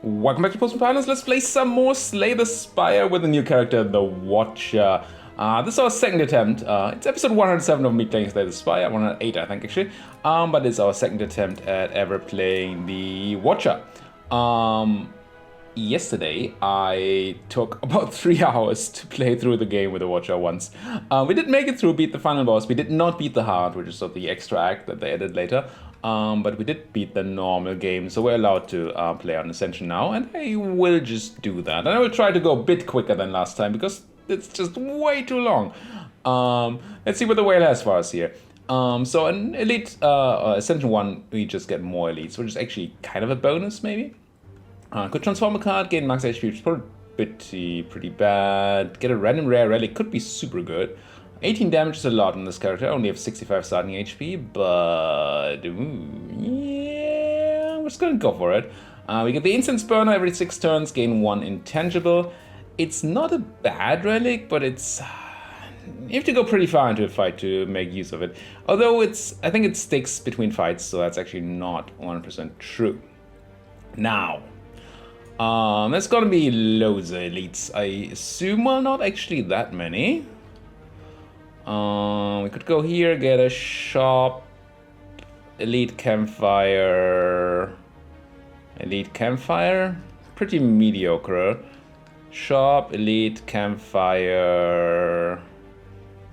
Welcome back to Postman Partners. Let's play some more Slay the Spire with a new character, the Watcher. This is our second attempt. It's episode 107 of me playing Slay the Spire, 108 I think actually. But it's our second attempt at ever playing the Watcher. Yesterday I took about 3 hours to play through the game with the Watcher once. We did make it through, beat the final boss. We did not beat the Heart, which is sort of the extra act that they added later. But we did beat the normal game, so we're allowed to play on Ascension now, and I will just do that. And I will try to go a bit quicker than last time, because it's just way too long. Let's see what the whale has for us here. So an Elite, Ascension 1, we just get more Elites, which is actually kind of a bonus, maybe. Could transform a card, gain max HP, which is probably pretty bad. Get a random rare relic, could be super good. 18 damage is a lot on this character. I only have 65 starting HP, but yeah, we're just gonna go for it. We get the Incense Burner every 6 turns, gain 1 intangible. It's not a bad relic, but it's you have to go pretty far into a fight to make use of it. Although I think it sticks between fights, so that's actually not 100% true. Now, there's gonna be loads of elites. I assume, well, not actually that many. We could go here, get a shop, elite campfire, pretty mediocre. Shop, elite campfire.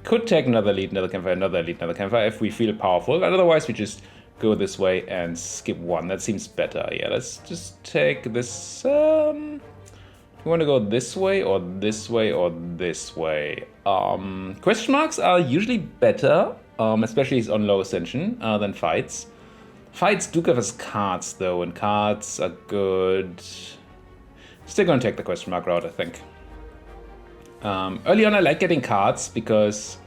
Could take another elite, another campfire, another elite, another campfire if we feel powerful. And otherwise, we just go this way and skip one. That seems better. Yeah, let's just take this. We want to go this way or this way or this way. Question marks are usually better, especially on low ascension, than fights. Fights do give us cards though, and cards are good. Still gonna take the question mark route, I think. Early on I like getting cards because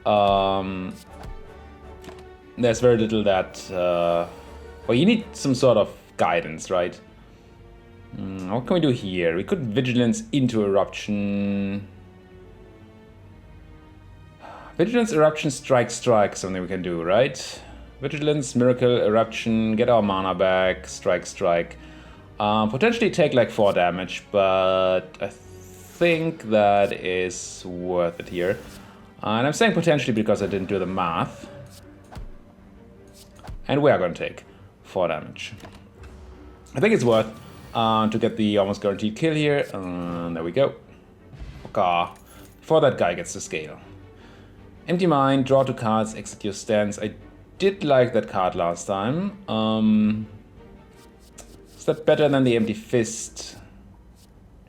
there's very little that, well, you need some sort of guidance, right? What can we do here? We could Vigilance into Eruption. Vigilance, Eruption, Strike, something we can do, right? Vigilance, Miracle, Eruption, get our mana back, Strike. Potentially take like 4 damage, but I think that is worth it here. And I'm saying potentially because I didn't do the math. And we are going to take 4 damage. I think it's worth to get the almost guaranteed kill here. There we go. Okay. Before that guy gets the scale. Empty Mind, draw 2 cards, exit your stance. I did like that card last time. Is that better than the Empty Fist? Do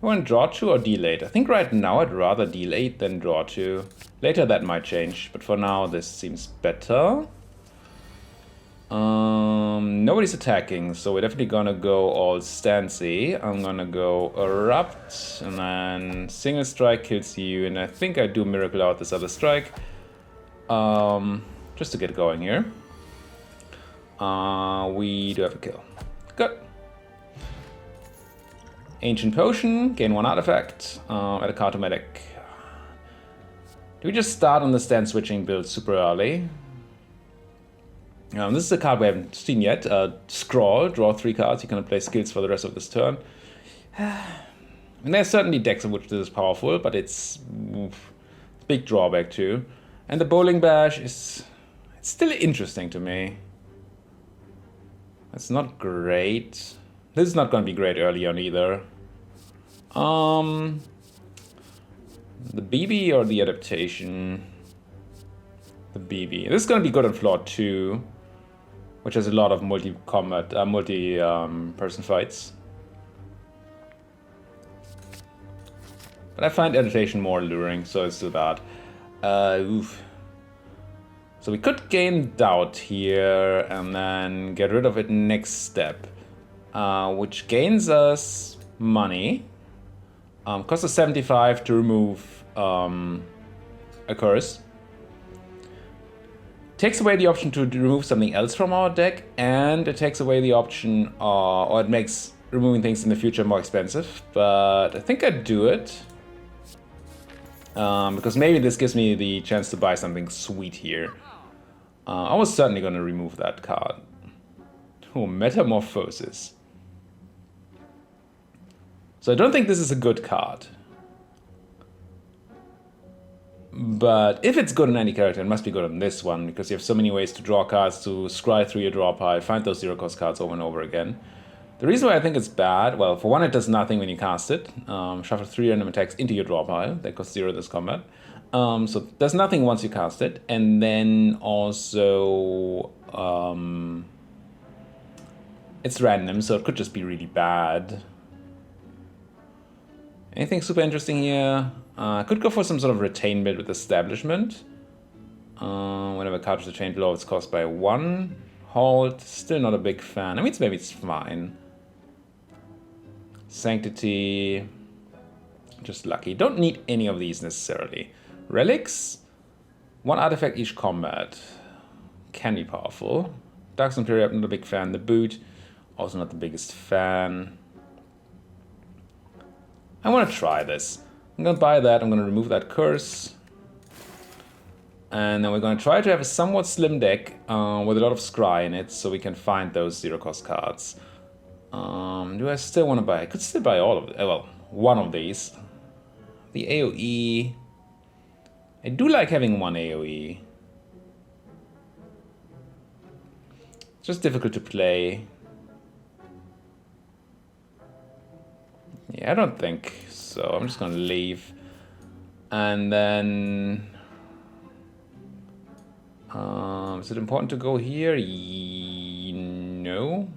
you want to draw 2 or deal 8? I think right now I'd rather deal 8 than draw 2. Later that might change, but for now this seems better. Nobody's attacking, so we're definitely gonna go all stancy. I'm gonna go Erupt, and then single strike kills you, and I think I do Miracle out this other strike. Just to get going here. We do have a kill. Good. Ancient Potion, gain 1 artifact, add a card to medic. Do we just start on the stand switching build super early? This is a card we haven't seen yet. Scroll, draw 3 cards. You can play skills for the rest of this turn. And there's certainly decks in which this is powerful, but it's a big drawback too. And the Bowling Bash it's still interesting to me. It's not great. This is not going to be great early on either. The BB or the adaptation? The BB. This is going to be good on floor 2. Which has a lot of multi-person fights. But I find adaptation more alluring, so it's too bad. Oof. So we could gain doubt here and then get rid of it next step. Which gains us money. Costs us 75 to remove a curse. Takes away the option to remove something else from our deck, and it takes away the option, or it makes removing things in the future more expensive. But I think I'd do it. Because maybe this gives me the chance to buy something sweet here. I was certainly going to remove that card. Oh, Metamorphosis. So I don't think this is a good card. But if it's good on any character, it must be good on this one, because you have so many ways to draw cards, to scry through your draw pile, find those 0-cost cards over and over again. The reason why I think it's bad, well, for one, it does nothing when you cast it. Shuffle 3 random attacks into your draw pile. That costs 0 this combat. So it does nothing once you cast it. And then also, it's random, so it could just be really bad. Anything super interesting here? Could go for some sort of retain bid with Establishment. Whenever a card is retained below, it's cost by 1. Halt, still not a big fan. I mean, maybe it's fine. Sanctity, just lucky. Don't need any of these necessarily. Relics, 1 artifact each combat. Can be powerful. Darkstone Period, not a big fan. The Boot, also not the biggest fan. I want to try this. I'm going to buy that, I'm going to remove that curse. And then we're going to try to have a somewhat slim deck with a lot of scry in it, so we can find those 0-cost cards. Do I still want to buy? I could still buy all of it. Well, one of these. The AoE. I do like having 1 AoE. It's just difficult to play. Yeah, I don't think so. I'm just gonna leave. And then... is it important to go here? No.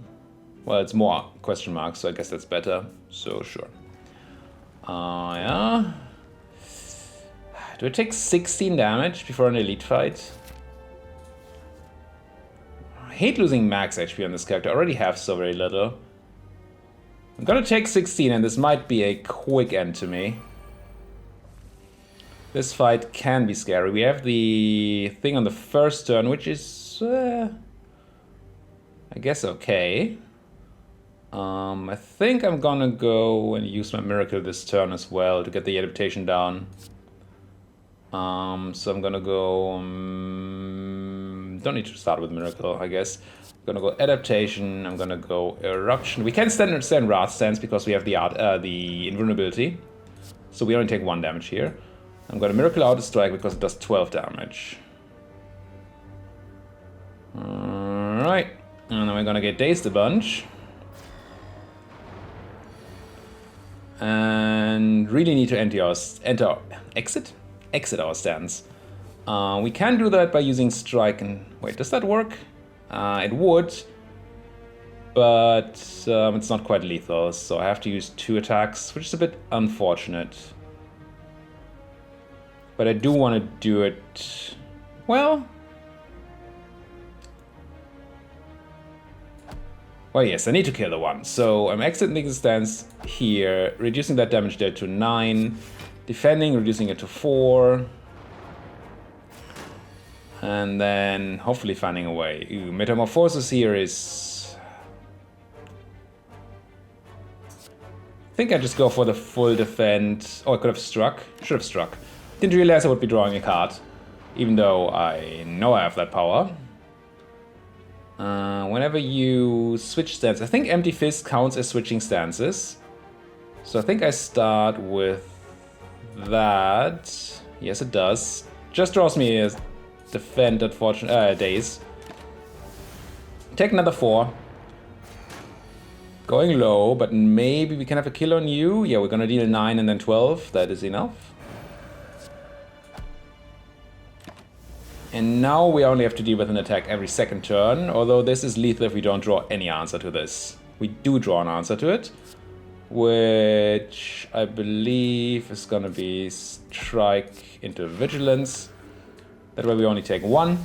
Well, it's more question marks, so I guess that's better. So, sure. Yeah. Do I take 16 damage before an elite fight? I hate losing max HP on this character. I already have so very little. I'm gonna take 16, and this might be a quick end to me. This fight can be scary. We have the thing on the first turn, which is, I guess, okay. I think I'm gonna go and use my Miracle this turn as well to get the adaptation down. So I'm gonna go... don't need to start with Miracle, I guess. I'm gonna go Adaptation, I'm gonna go Eruption. We can stand Wrath Stance because we have the Invulnerability. So we only take 1 damage here. I'm gonna Miracle out a Strike because it does 12 damage. Alright. And then we're gonna get Dazed a bunch. And really need to exit our stance. We can do that by using Strike and... Wait, does that work? It would, but it's not quite lethal, so I have to use 2 attacks, which is a bit unfortunate. But I do want to do it... Well, yes, I need to kill the one. So I'm exiting the stance here, reducing that damage there to 9, defending, reducing it to 4. And then hopefully finding a way. Ooh, Metamorphosis here is... I think I just go for the full defend. Oh, I could have struck. Should have struck. Didn't realize I would be drawing a card, even though I know I have that power. Whenever you switch stance, I think Empty Fist counts as switching stances. So I think I start with that. Yes, it does. Just draws me a defend, unfortunately, days. Take another 4. Going low, but maybe we can have a kill on you. Yeah, we're gonna deal 9 and then 12. That is enough. And now we only have to deal with an attack every second turn, although this is lethal if we don't draw any answer to this. We do draw an answer to it, which I believe is gonna be Strike into Vigilance. That way we only take 1.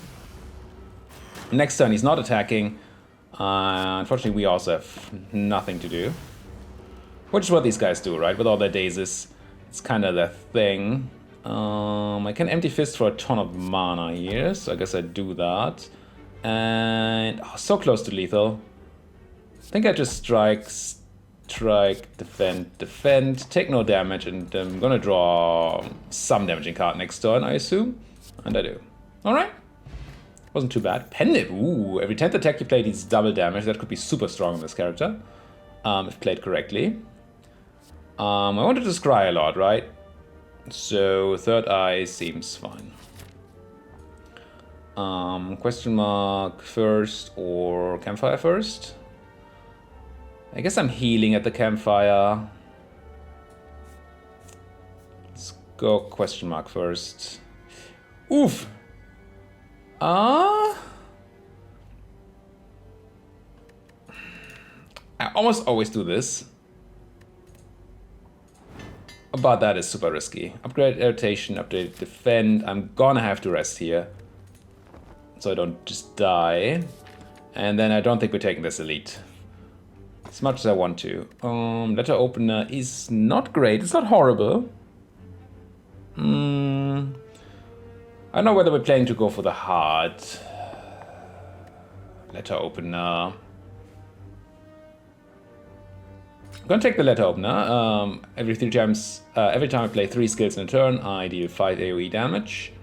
Next turn he's not attacking. Unfortunately we also have nothing to do. Which is what these guys do, right? With all their dazes. It's kind of their thing. I can Empty Fist for a ton of mana here, so I guess I do that. And... oh, so close to lethal. I think I just strike, defend, take no damage, and I'm gonna draw some damaging card next turn, I assume. And I do. Alright. Wasn't too bad. Pendant. Ooh, every 10th attack you play deals double damage. That could be super strong in this character. If played correctly. I wanted to scry a lot, right? So third eye seems fine. Question mark first or campfire first? I guess I'm healing at the campfire. Let's go question mark first. Oof! I almost always do this. But that is super risky. Upgrade irritation, upgrade defend. I'm gonna have to rest here. So I don't just die. And then I don't think we're taking this elite. As much as I want to. Letter opener is not great. It's not horrible. I don't know whether we're planning to go for the hard. Letter opener. I'm gonna take the letter opener. Every time I play 3 skills in a turn, I deal 5 AoE damage.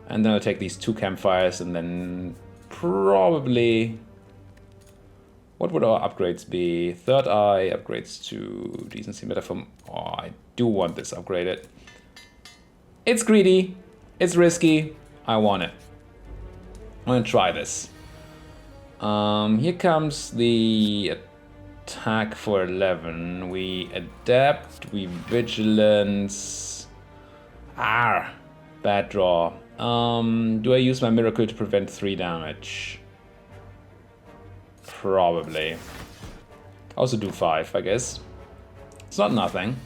And then I'll take these 2 campfires and then probably... What would our upgrades be? Third eye upgrades to decency metaphor. Oh, I do want this upgraded. It's greedy. It's risky. I want it. I'm gonna try this. Here comes the attack for 11. We adapt. We vigilance. Bad draw. Do I use my miracle to prevent 3 damage? Probably. Also do 5, I guess. It's not nothing.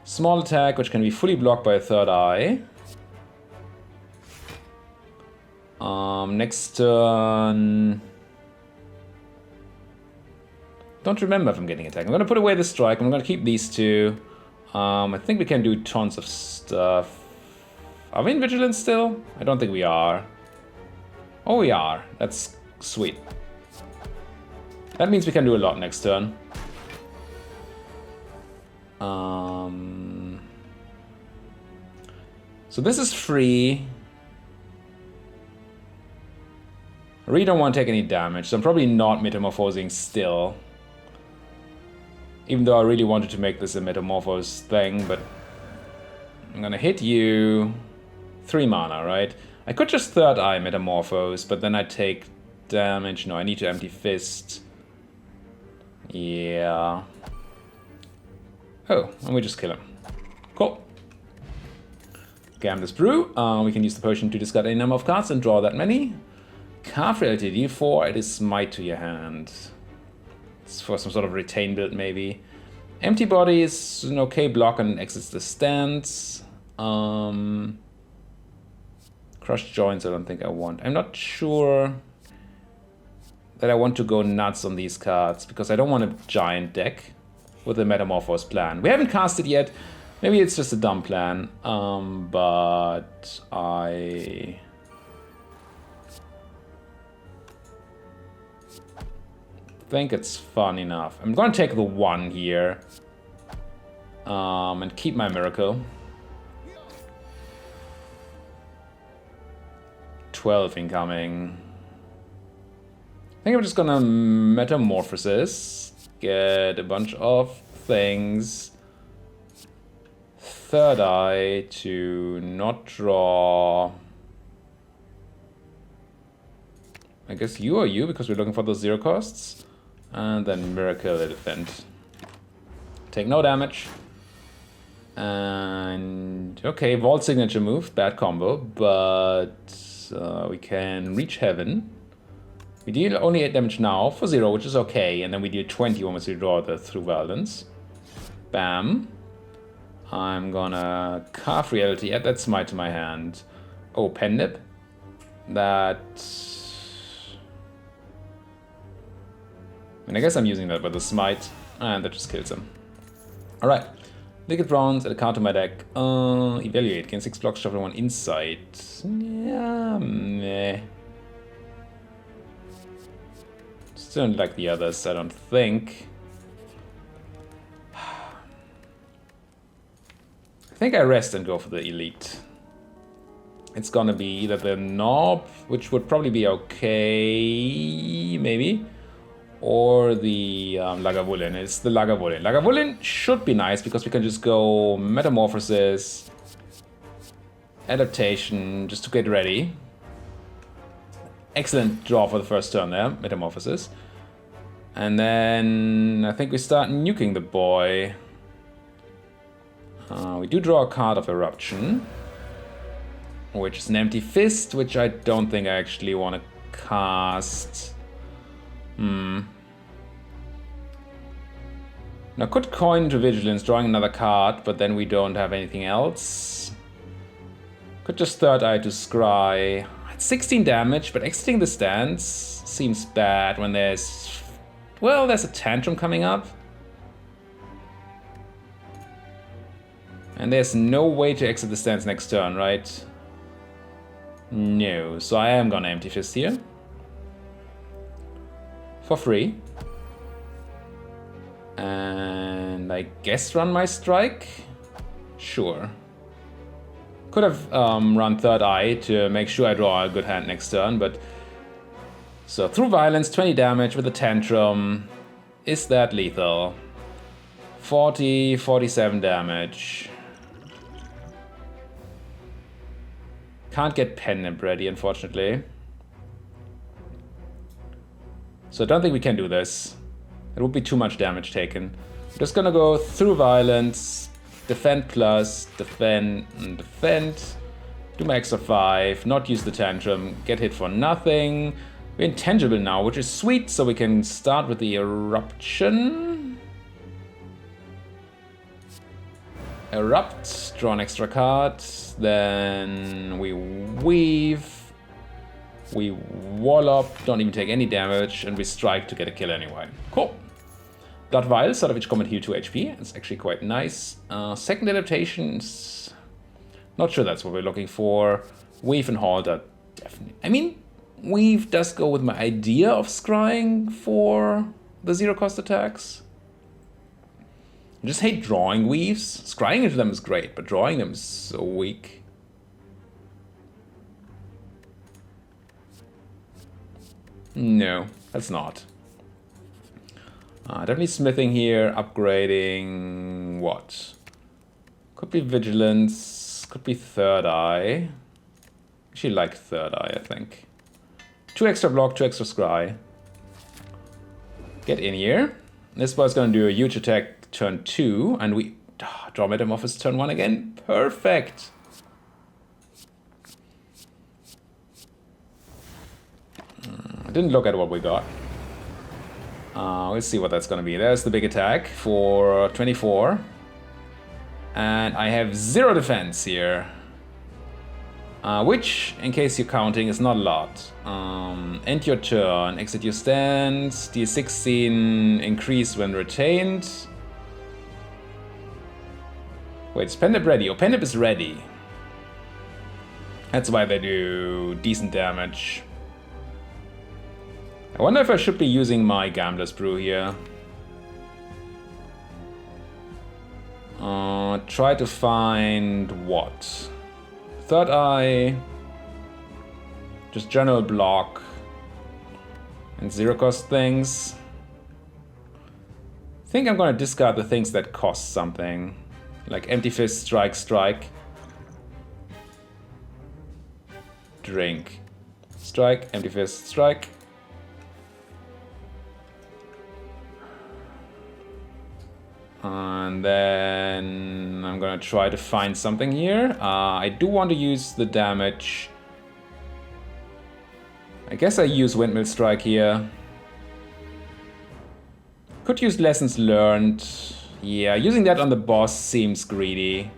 Small attack, which can be fully blocked by a third eye. Next turn... Don't remember if I'm getting attacked. I'm gonna put away the strike. I'm gonna keep these 2. I think we can do tons of stuff. Are we in vigilance still? I don't think we are. Oh, we are. That's sweet. That means we can do a lot next turn. So this is free. I really don't want to take any damage, so I'm probably not metamorphosing still. Even though I really wanted to make this a metamorphose thing, but I'm gonna hit you. 3 mana, right? I could just third eye metamorphose, but then I take damage. No, I need to empty fist. Yeah. Oh, and we just kill him. Cool. Gamblers Brew. We can use the potion to discard any number of cards and draw that many. Card Reality, deal 4, it is Smite to your hand. It's for some sort of retain build, maybe. Empty Body is an okay block and exits the stance. Crushed Joints, I don't think I want. I'm not sure that I want to go nuts on these cards, because I don't want a giant deck with a Metamorphose plan. We haven't cast it yet. Maybe it's just a dumb plan, but I think it's fun enough. I'm gonna take the 1 here and keep my miracle. 12 incoming. I think I'm just gonna Metamorphosis, get a bunch of things. Third eye to not draw. I guess you or you, because we're looking for those 0 costs. And then Miracle Elephant. Take no damage. And okay, Vault Signature move, bad combo, but we can reach Heaven. We deal only 8 damage now for 0, which is okay, and then we deal 20 once we draw the Through Violence. Bam. I'm gonna Carve Reality, add that Smite to my hand. Oh, Pen Nip. That... And I guess I'm using that with the Smite, and that just kills him. Alright. Liquid Bronze, add a card to my deck. Evaluate, gain 6 blocks, shuffle 1 insight. Yeah, meh. Still don't like the others, I don't think. I think I rest and go for the elite. It's gonna be either the knob, which would probably be okay, maybe, or the Lagavulin. It's the Lagavulin. Lagavulin should be nice because we can just go Metamorphosis, Adaptation, just to get ready. Excellent draw for the first turn there, Metamorphosis. And then I think we start nuking the boy. We do draw a card of Eruption, which is an Empty Fist, which I don't think I actually want to cast. Now could coin to Vigilance, drawing another card, but then we don't have anything else. Could just Third Eye to Scry. It's 16 damage, but exiting the stance seems bad when there's... Well, there's a Tantrum coming up. And there's no way to exit the stance next turn, right? No, so I am gonna Empty Fist here. For free. And I guess run my strike? Sure. Could have run Third Eye to make sure I draw a good hand next turn, but... So through Violence, 20 damage with a Tantrum. Is that lethal? 40, 47 damage. Can't get Pen Nib ready, unfortunately. So I don't think we can do this. It would be too much damage taken. I'm just gonna go through Violence, Defend plus, Defend, and Defend. Do my extra 5, not use the Tantrum, get hit for nothing. We're intangible now, which is sweet, so we can start with the Eruption. Erupt, draw an extra card, then we Weave, we Wallop, don't even take any damage, and we Strike to get a kill anyway. Cool. Blood Vial, sort of each combat heal 2 HP, it's actually quite nice. Second adaptation, not sure that's what we're looking for. Weave and Halter, definitely. I mean, Weave does go with my idea of scrying for the zero cost attacks. I just hate drawing Weaves. Scrying into them is great, but drawing them is so weak. No, that's not. Definitely smithing here, upgrading what? Could be Vigilance, could be Third Eye. Actually like Third Eye, I think. 2 extra block, 2 extra scry. Get in here. This boy's gonna do a huge attack turn 2, and we draw Metamorphosis turn 1 again. Perfect. I didn't look at what we got. We'll see what that's gonna be. There's the big attack for 24. And I have 0 defense here. Which, in case you're counting, is not a lot. End your turn, exit your stance, deal 16, increase when retained. Wait, is Pen Nib ready? Oh, Pen Nib is ready. That's why they do decent damage. I wonder if I should be using my Gambler's Brew here. Try to find what? Third Eye, just general block, and zero cost things. I think I'm gonna discard the things that cost something, like Empty Fist, Strike, Strike. Drink. Strike, Empty Fist, Strike. And then I'm gonna try to find something here. I do want to use the damage. I guess I use Windmill Strike here. Could use Lessons Learned. Yeah, using that on the boss seems greedy.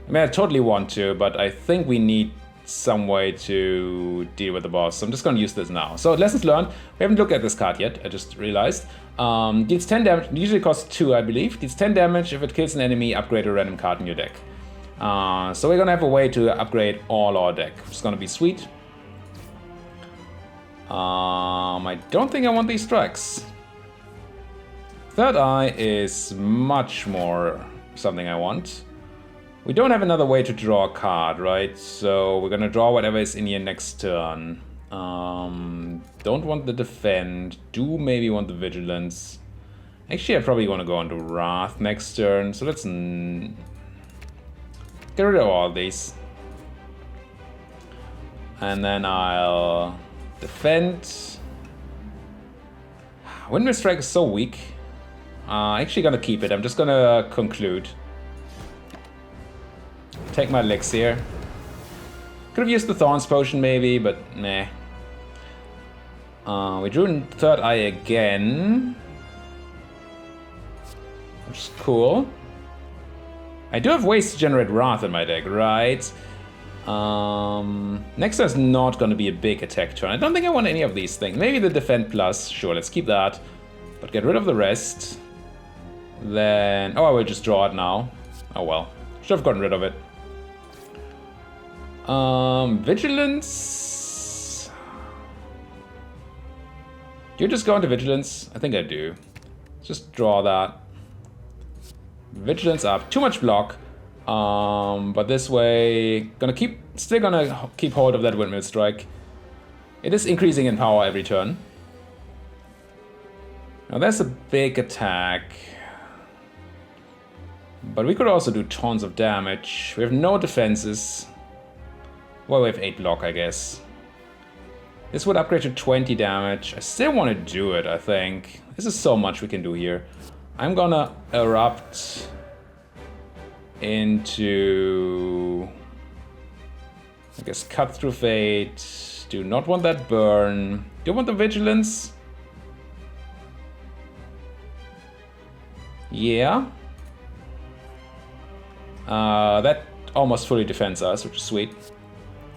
I mean, I totally want to, but I think we need some way to deal with the boss. So I'm just gonna use this now. So Lessons Learned. We haven't looked at this card yet, I just realized. Deals 10 damage, usually costs 2, I believe. Deals 10 damage if it kills an enemy, upgrade a random card in your deck. So we're gonna have a way to upgrade all our deck, which is gonna be sweet. I don't think I want these strikes. Third Eye is much more something I want. We don't have another way to draw a card, right? So we're gonna draw whatever is in here next turn. Don't want the defend. Do maybe want the vigilance. Actually, I probably want to go on to Wrath next turn. So let's get rid of all these. And then I'll defend. Windmill Strike is so weak. Actually gonna keep it. I'm just gonna conclude. Take my elixir. Could have used the Thorns Potion maybe, but nah. We drew in third eye again. Which is cool. I do have ways to generate Wrath in my deck, right? Next turn's not gonna be a big attack turn. I don't think I want any of these things. Maybe the defend plus, sure, let's keep that. But get rid of the rest. Then, oh, I will just draw it now. Oh well, should have gotten rid of it. Vigilance. Do you just go into Vigilance? I think I do. Just draw that. Vigilance up. Too much block. But this way, still gonna keep hold of that Windmill Strike. It is increasing in power every turn. Now there's a big attack. But we could also do tons of damage. We have no defenses. Well, we have 8 block, I guess. This would upgrade to 20 damage. I still want to do it, I think. This is so much we can do here. I'm gonna erupt into, I guess, Cut Through Fate. Do not want that burn. Do you want the Vigilance? Yeah. That almost fully defends us, which is sweet.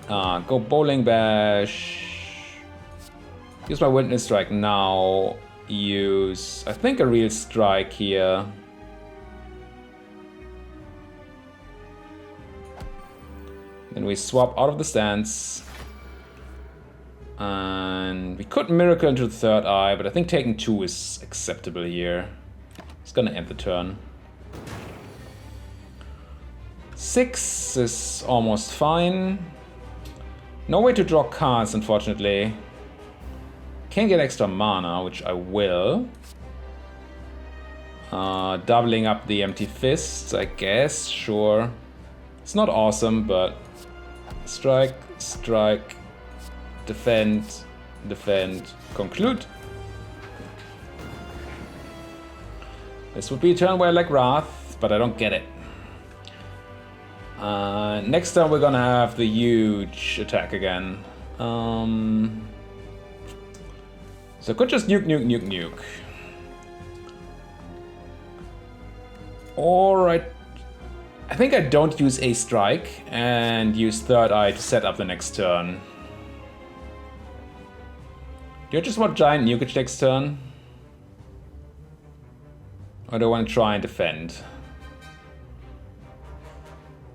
Go Bowling Bash. Use my Windmill Strike now. Use, I think, a real strike here. Then we swap out of the stance. And we could Miracle into the third eye, but I think taking 2 is acceptable here. It's gonna end the turn. 6 is almost fine. No way to draw cards, unfortunately. Can get extra mana, which I will. Doubling up the Empty Fists, I guess, sure. It's not awesome, but strike, strike, defend, defend, conclude. This would be a turn where I like Wrath, but I don't get it. Next turn we're gonna have the huge attack again. So I could just nuke, nuke, nuke, nuke. Alright. I think I don't use a strike and use third eye to set up the next turn. Do you just want giant nukage next turn? Or do I want to try and defend?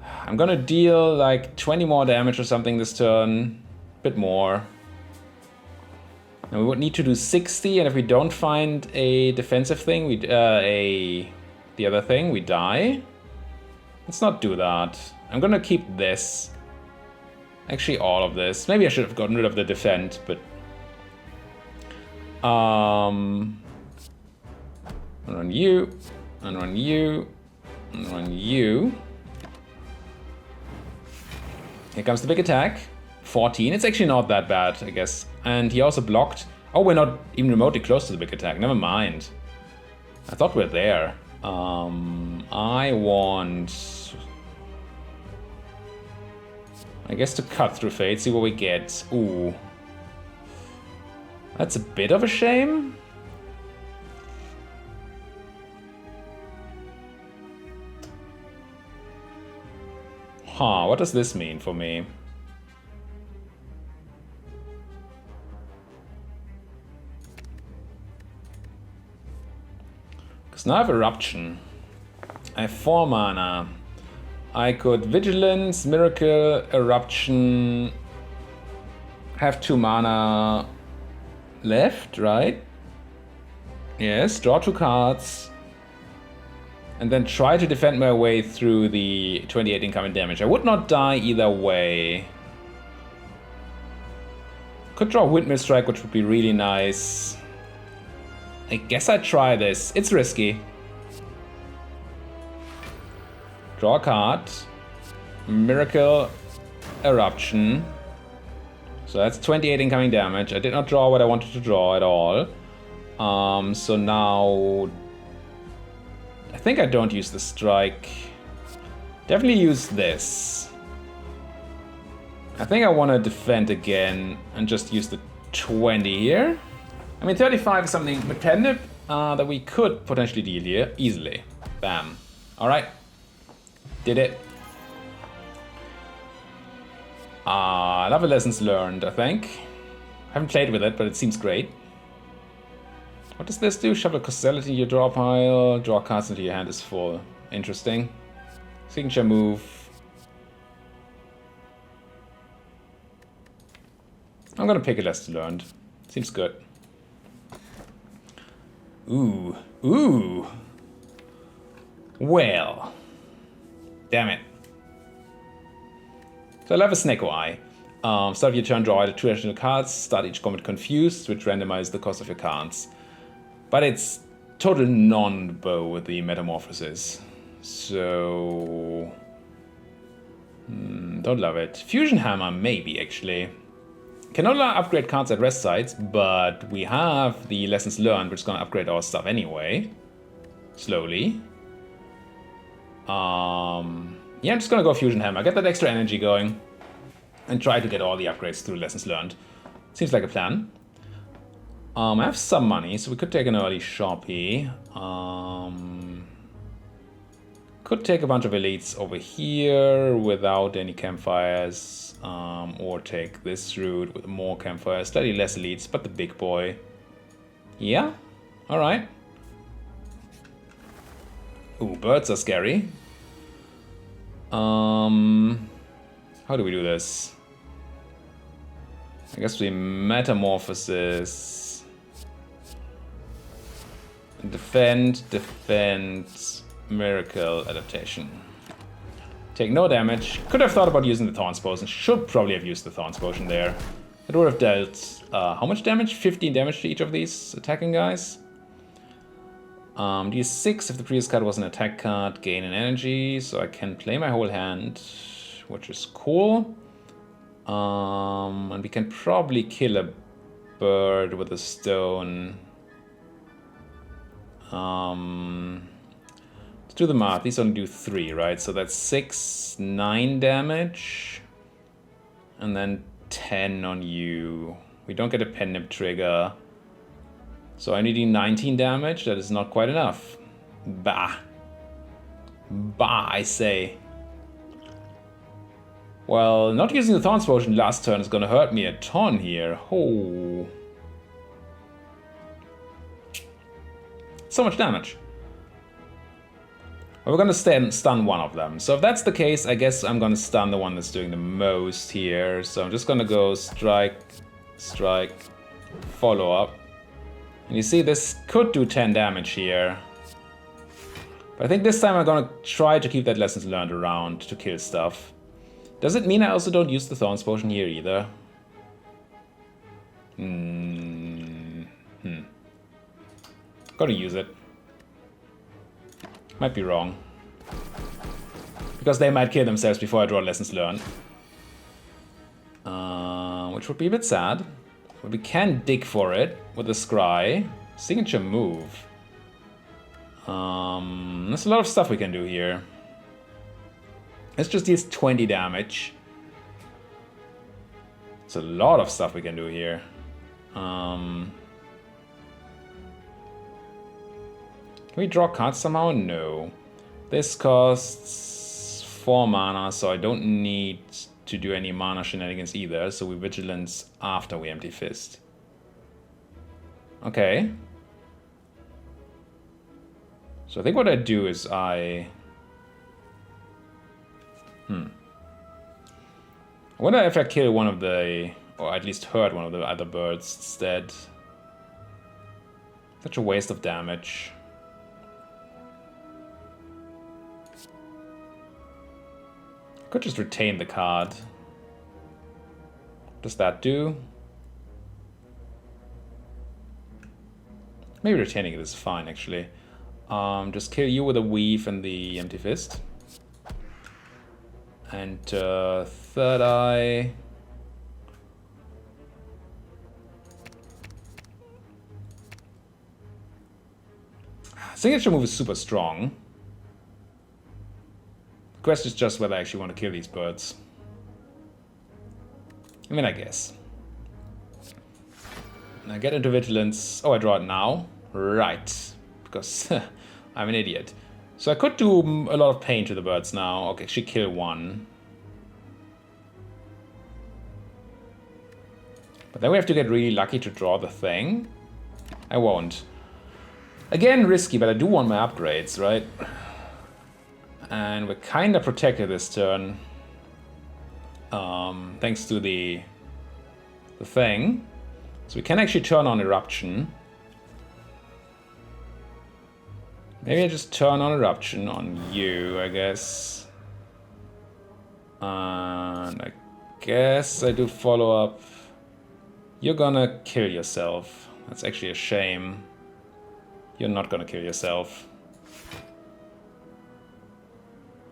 I'm gonna deal like 20 more damage or something this turn. Bit more. And we would need to do 60, and if we don't find a defensive thing, the other thing, we die. Let's not do that. I'm gonna keep this. Actually, all of this. Maybe I should have gotten rid of the defend, but unrun you, unrun you, unrun you. Here comes the big attack. 14. It's actually not that bad, I guess. And he also blocked. Oh, we're not even remotely close to the big attack. Never mind. I thought we were there. I want, I guess, to Cut Through Fate, see what we get. Ooh. That's a bit of a shame. Huh, what does this mean for me? Because now I have Eruption. I have 4 mana. I could Vigilance, Miracle, Eruption. Have 2 mana left, right? Yes, draw 2 cards. And then try to defend my way through the 28 incoming damage. I would not die either way. Could draw Windmill Strike, which would be really nice. I guess I'd try this. It's risky. Draw a card. Miracle Eruption. So that's 28 incoming damage. I did not draw what I wanted to draw at all. So now... I think I don't use the strike. Definitely use this. I think I want to defend again and just use the 20 here. I mean, 35 is something with Pendip that we could potentially deal here easily. Bam. Alright. Did it. I love a lessons learned, I think. I haven't played with it, but it seems great. What does this do? Shuffle causality in your draw pile. Draw cards into your hand is full. Interesting. Signature move. I'm gonna pick a lesson learned. Seems good. Ooh. Ooh. Well. Damn it. So I'll have a Sneko Eye. Start of your turn, draw either 2 additional cards. Start each combat confused, which randomizes the cost of your cards. But it's total non-bow with the Metamorphosis. So... don't love it. Fusion Hammer, maybe, actually. Can no longer upgrade cards at rest sites, but we have the Lessons Learned, which is going to upgrade our stuff anyway. Slowly. Yeah, I'm just going to go Fusion Hammer. Get that extra energy going. And try to get all the upgrades through Lessons Learned. Seems like a plan. I have some money, so we could take an early Sharpie. Could take a bunch of elites over here without any campfires. Or take this route with more campfires. Slightly less elites, but the big boy. Yeah? Alright. Ooh, birds are scary. How do we do this? I guess we Metamorphosis. Defend, Miracle Adaptation. Take no damage. Could have thought about using the Thorns Potion. Should probably have used the Thorns Potion there. It would have dealt, how much damage? 15 damage to each of these attacking guys. Deal 6 if the previous card was an attack card. Gain an energy, so I can play my whole hand, which is cool. And we can probably kill a bird with a stone. Let's do the math. These only do 3, right? So that's 6, 9 damage. And then 10 on you. We don't get a pen nib trigger. So I'm needing 19 damage. That is not quite enough. Bah. Bah, I say. Well, not using the Thorns Potion last turn is gonna hurt me a ton here. Oh. So much damage. Well, we're gonna stun one of them. So if that's the case, I guess I'm gonna stun the one that's doing the most here. So I'm just gonna go strike, strike, follow up. And you see this could do 10 damage here. But I think this time I'm gonna try to keep that Lessons Learned around to kill stuff. Does it mean I also don't use the Thorns Potion here either? Gotta use it. Might be wrong. Because they might kill themselves before I draw Lessons Learned. Which would be a bit sad. But we can dig for it with a Scry. Signature move. There's a lot of stuff we can do here. Let's just deals 20 damage. It's a lot of stuff we can do here. Can we draw cards somehow? No. This costs 4 mana, so I don't need to do any mana shenanigans either. So we Vigilance after we Empty Fist. Okay. So I think what I do is I wonder if I kill one of the, or at least hurt one of the other birds instead. Such a waste of damage. I could just retain the card. What does that do? Maybe retaining it is fine, actually. Just kill you with a weave and the empty fist. And third eye. Signature move is super strong. The question is just whether I actually want to kill these birds. I mean, I guess. And I get into vigilance. Oh, I draw it now? Right. Because I'm an idiot. So I could do a lot of pain to the birds now. Okay, actually kill one. But then we have to get really lucky to draw the thing. I won't. Again, risky, but I do want my upgrades, right? And we're kind of protected this turn. Thanks to the thing. So we can actually turn on Eruption. Maybe I just turn on Eruption on you, I guess. And I guess I do follow up. You're gonna kill yourself. That's actually a shame. You're not gonna kill yourself.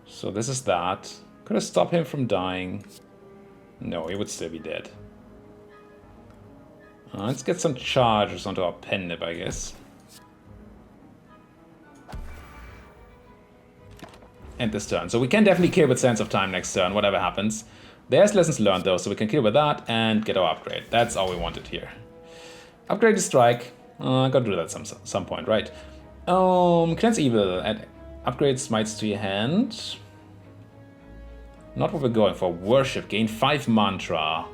So this is that. Could I stop him from dying? No, he would still be dead. Let's get some charges onto our pen nib, I guess. End this turn. So we can definitely kill with Sense of Time next turn, whatever happens. There's lessons learned though, so we can kill with that and get our upgrade. That's all we wanted here. Upgrade the strike. I gotta do that some point, right? Cleanse Evil. Add upgrade smites to your hand. Not what we're going for. Worship. Gain 5 mantra.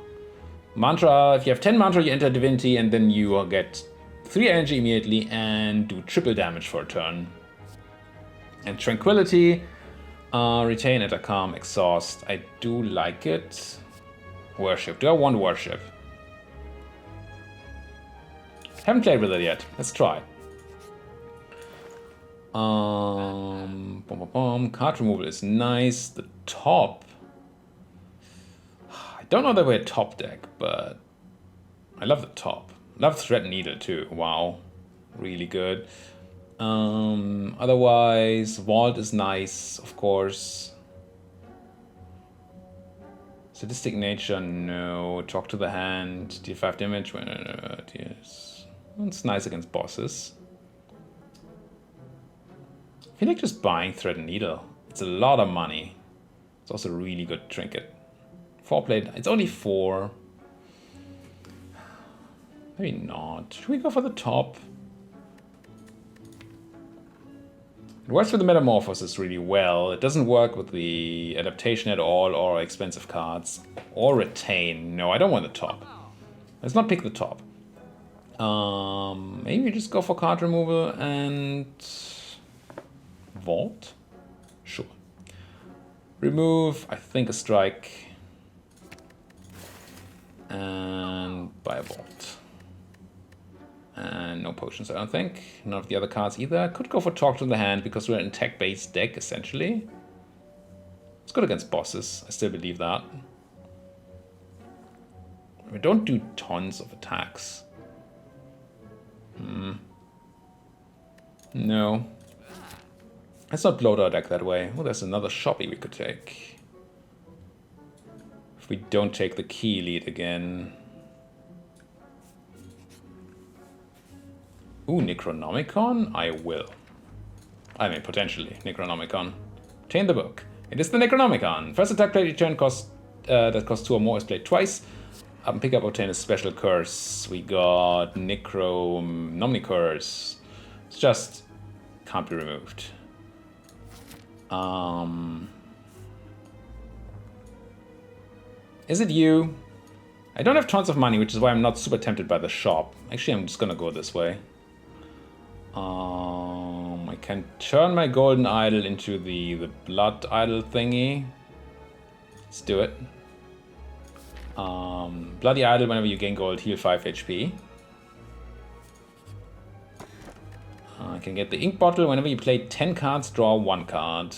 Mantra, if you have 10 mantra, you enter divinity and then you will get 3 energy immediately and do triple damage for a turn. And tranquility. Retain, enter calm, exhaust. I do like it. Worship. Do I want worship? Haven't played with it yet. Let's try. Card removal is nice. The top. I don't know that we're a top deck, but I love the top. Love Thread Needle too. Wow. Really good. Otherwise, Vault is nice, of course. Sadistic Nature, no. Talk to the Hand, deal 5 damage. Yes. It's nice against bosses. I feel like just buying Thread and Needle. It's a lot of money. It's also a really good trinket. 4 plate, it's only 4. Maybe not. Should we go for the top? It works with the Metamorphosis really well. It doesn't work with the adaptation at all or expensive cards. Or retain. No, I don't want the top. Let's not pick the top. Maybe we just go for card removal and Vault? Sure. Remove, I think, a strike. And buy a Vault. And no potions, I don't think. None of the other cards either. I could go for Talk to the Hand because we're an attack-based deck, essentially. It's good against bosses. I still believe that. We don't do tons of attacks. No. Let's not bloat our deck that way. Oh, there's another shoppy we could take. If we don't take the key lead again. Ooh, Necronomicon? I will. I mean, potentially, Necronomicon. Obtain the book. It is the Necronomicon. First attack played each turn that costs 2 or more is played twice. Pick up, obtain a special curse. We got Necronomicurse. It's just can't be removed. Is it you? I don't have tons of money, which is why I'm not super tempted by the shop. Actually, I'm just gonna go this way. I can turn my golden idol into the blood idol thingy. Let's do it. Bloody idol, whenever you gain gold, heal 5 HP. I can get the ink bottle. Whenever you play 10 cards, draw 1 card.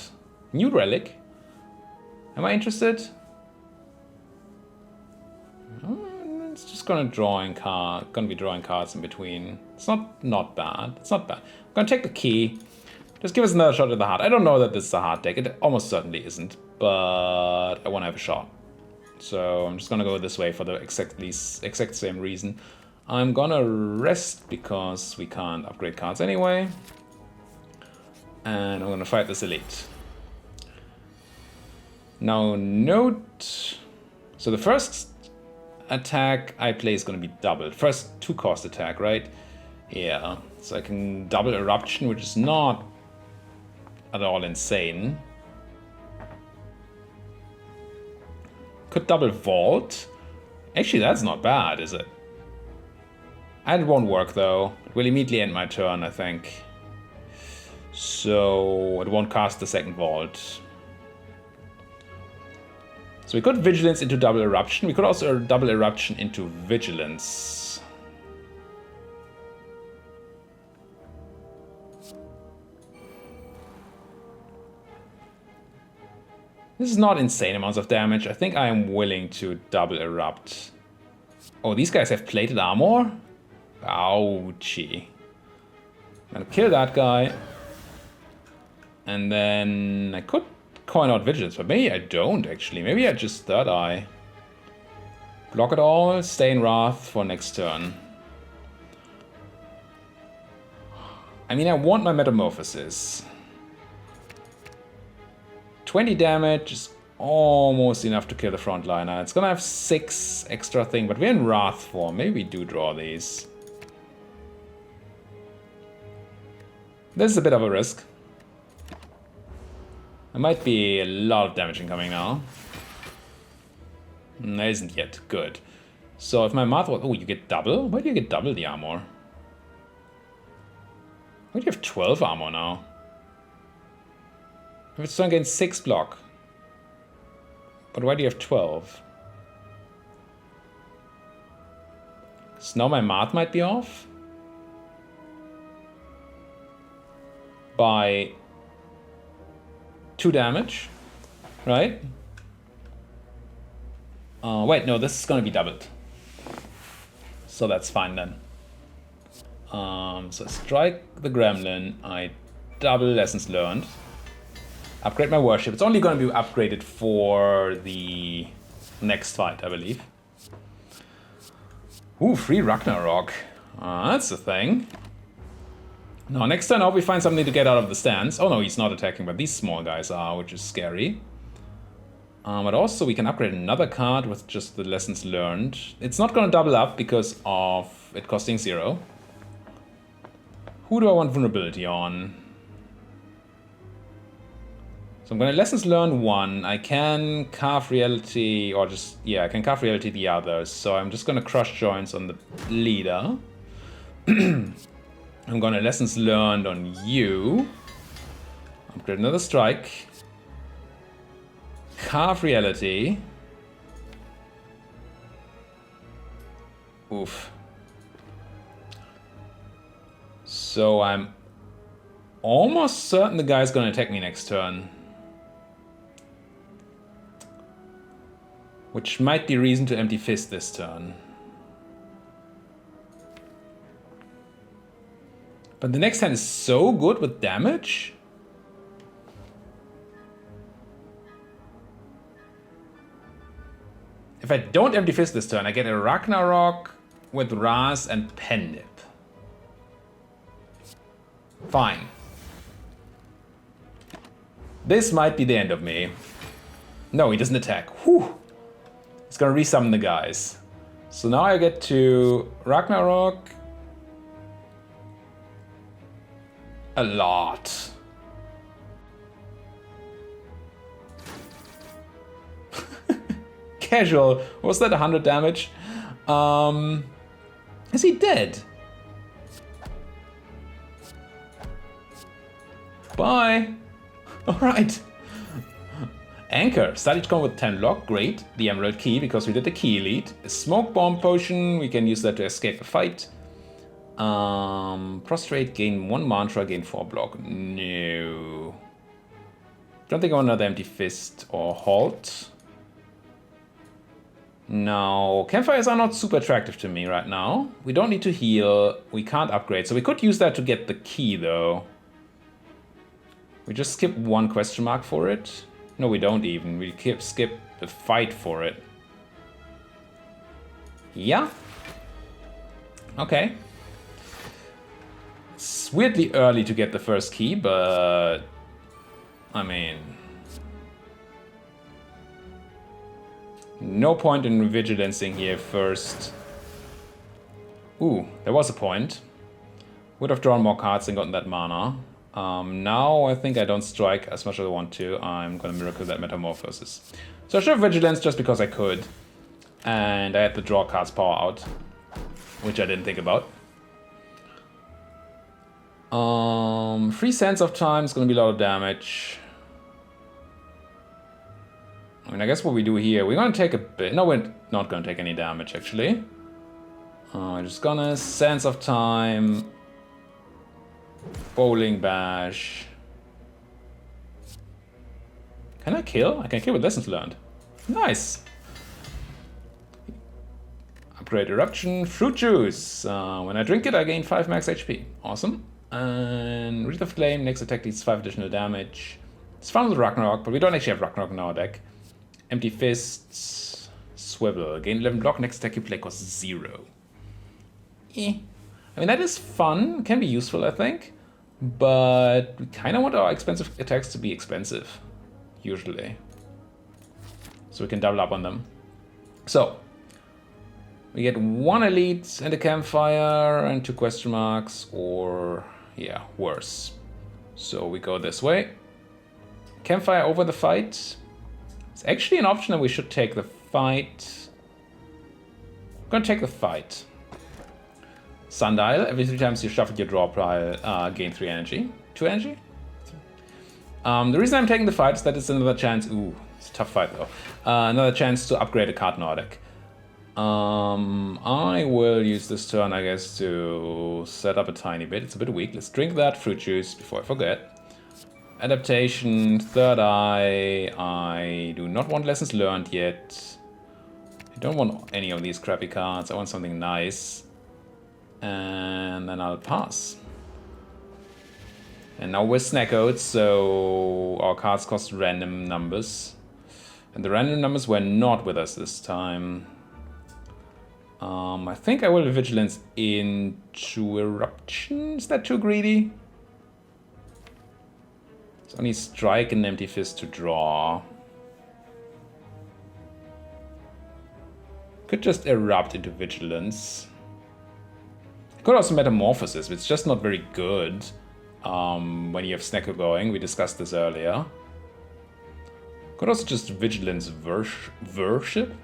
New relic. Am I interested? It's just gonna be drawing cards in between. It's not bad. It's not bad. I'm gonna take the key. Just give us another shot at the heart. I don't know that this is a hard deck. It almost certainly isn't, but I want to have a shot. So I'm just gonna go this way for the exact same reason. I'm gonna rest because we can't upgrade cards anyway. And I'm gonna fight this elite. Now note, so the first attack I play is gonna be doubled. First 2-cost attack, right? Yeah, so I can double Eruption, which is not at all insane. Could double Vault. Actually, that's not bad, is it? And it won't work though. It will immediately end my turn, I think. So it won't cast the second Vault. So we could Vigilance into double Eruption. We could also double Eruption into Vigilance. This is not insane amounts of damage. I think I am willing to double Erupt. Oh, these guys have plated armor? Ouchie. I'm gonna kill that guy. And then I could coin out Vigilance, but maybe I don't actually. Maybe I just Third Eye. Block it all, stay in Wrath for next turn. I mean, I want my Metamorphosis. 20 damage is almost enough to kill the frontliner. It's gonna have 6 extra thing, but we're in Wrath form. Maybe we do draw these. This is a bit of a risk. There might be a lot of damage incoming now. There isn't yet. Good. So if my math was... Oh, you get double? Why do you get double the armor? Why do you have 12 armor now? If it's turn against 6 block. But why do you have 12? So now my math might be off. By 2 damage, right? Wait, no, this is gonna be doubled. So that's fine then. So strike the gremlin, I double lessons learned. Upgrade my worship. It's only gonna be upgraded for the next fight, I believe. Ooh, free Ragnarok. That's a thing. Now, next turn I hope we find something to get out of the stance. Oh no, he's not attacking, but these small guys are, which is scary. But also we can upgrade another card with just the lessons learned. It's not gonna double up because of it costing 0. Who do I want vulnerability on? So I'm gonna lessons learn 1. I can carve reality, or just, yeah, I can carve reality the others. So I'm just gonna crush joints on the leader. I'm gonna lessons learned on you. Upgrade another strike. Carve reality. Oof. So I'm almost certain the guy's gonna attack me next turn. Which might be reason to empty fist this turn. But the next hand is so good with damage. If I don't empty fist this turn, I get a Ragnarok with Raz and Pen Nip. Fine. This might be the end of me. No, he doesn't attack. Whew. He's gonna resummon the guys. So now I get to Ragnarok. A lot. Casual. Was that 100 damage? Is he dead? Bye. All right. Anchor. Started con with 10 lock. Great. The Emerald Key because we did the key elite. A smoke bomb potion. We can use that to escape a fight. Prostrate, gain 1 mantra, gain 4 block. No. Don't think I want another empty fist or halt. Now, campfires are not super attractive to me right now. We don't need to heal. We can't upgrade. So we could use that to get the key, though. We just skip one question mark for it. No, we don't even. We skip the fight for it. Yeah. Okay. It's weirdly early to get the first key, but... I mean... No point in vigilancing here first. Ooh, there was a point. Would have drawn more cards and gotten that mana. Now I think I don't strike as much as I want to. I'm gonna miracle that Metamorphosis. So I should have Vigilance just because I could. And I had the draw cards power out, which I didn't think about. 3 Sands of Time is gonna be a lot of damage. I mean, I guess what we do here, we're gonna take a bit. No, we're not gonna take any damage actually. Just gonna Sands of Time, Bowling Bash. Can I kill? I can kill with Lessons Learned. Nice. Upgrade Eruption, Fruit Juice. When I drink it, I gain 5 max HP. Awesome. And Wreath of Flame, next attack deals 5 additional damage. It's fun with Ragnarok, but we don't actually have Ragnarok in our deck. Empty Fists, Swivel. Gain 11 block, next attack you play costs 0. I mean, that is fun, can be useful, I think. But we kind of want our expensive attacks to be expensive, usually. So we can double up on them. So, we get 1 elite and a campfire and 2 question marks, or, yeah, worse. So we go this way. Campfire over the fight. It's actually an option that we should take the fight. I'm gonna take the fight. Sundial, every 3 times you shuffle your draw pile, gain 3 energy. 2 energy? The reason I'm taking the fight is that it's another chance. Ooh, it's a tough fight though. Another chance to upgrade a card in our deck. I will use this turn, I guess, to set up a tiny bit. It's a bit weak. Let's drink that fruit juice before I forget. Adaptation, Third Eye. I do not want Lessons Learned yet. I don't want any of these crappy cards. I want something nice. And then I'll pass. And now we're snackoed, so our cards cost random numbers. And the random numbers were not with us this time. I think I will Vigilance into Eruption. Is that too greedy? It's only Strike and Empty Fist to draw. Could just Erupt into Vigilance. Could also Metamorphosis, but it's just not very good when you have Snecko going. We discussed this earlier. Could also just Vigilance Worship.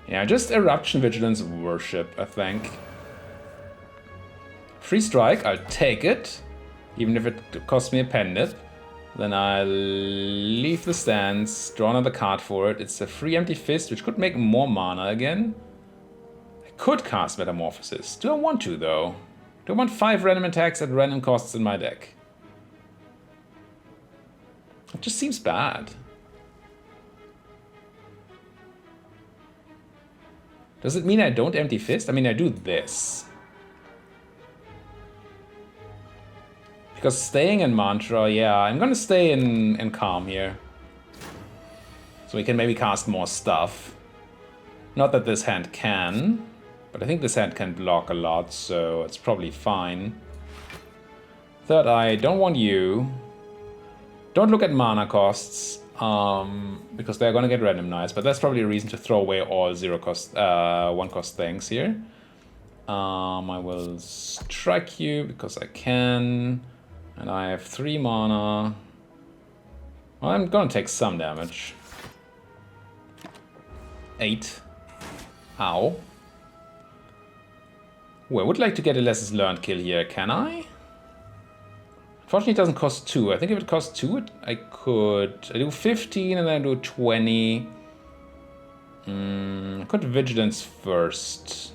Yeah, just Eruption, Vigilance, Worship, I think. Free Strike, I'll take it. Even if it costs me a pen nip. Then I'll leave the stance, draw another card for it. It's a free Empty Fist, which could make more mana again. I could cast Metamorphosis. Do I want to, though? Do I want 5 random attacks at random costs in my deck? It just seems bad. Does it mean I don't Empty Fist? I mean, I do this. Because staying in Mantra, yeah, I'm gonna stay in Calm here. So we can maybe cast more stuff. Not that this hand can, but I think this hand can block a lot, so it's probably fine. Third Eye, don't want you. Don't look at mana costs. Because they're gonna get randomized, but that's probably a reason to throw away all 0 cost, 1 cost things here. I will strike you because I can, and I have 3 mana. Well, I'm gonna take some damage. 8. Ow. Ooh, I would like to get a Lessons Learned kill here, can I? Unfortunately, it doesn't cost 2. I think if it cost 2, I could... I do 15 and then I do 20. I could Vigilance first.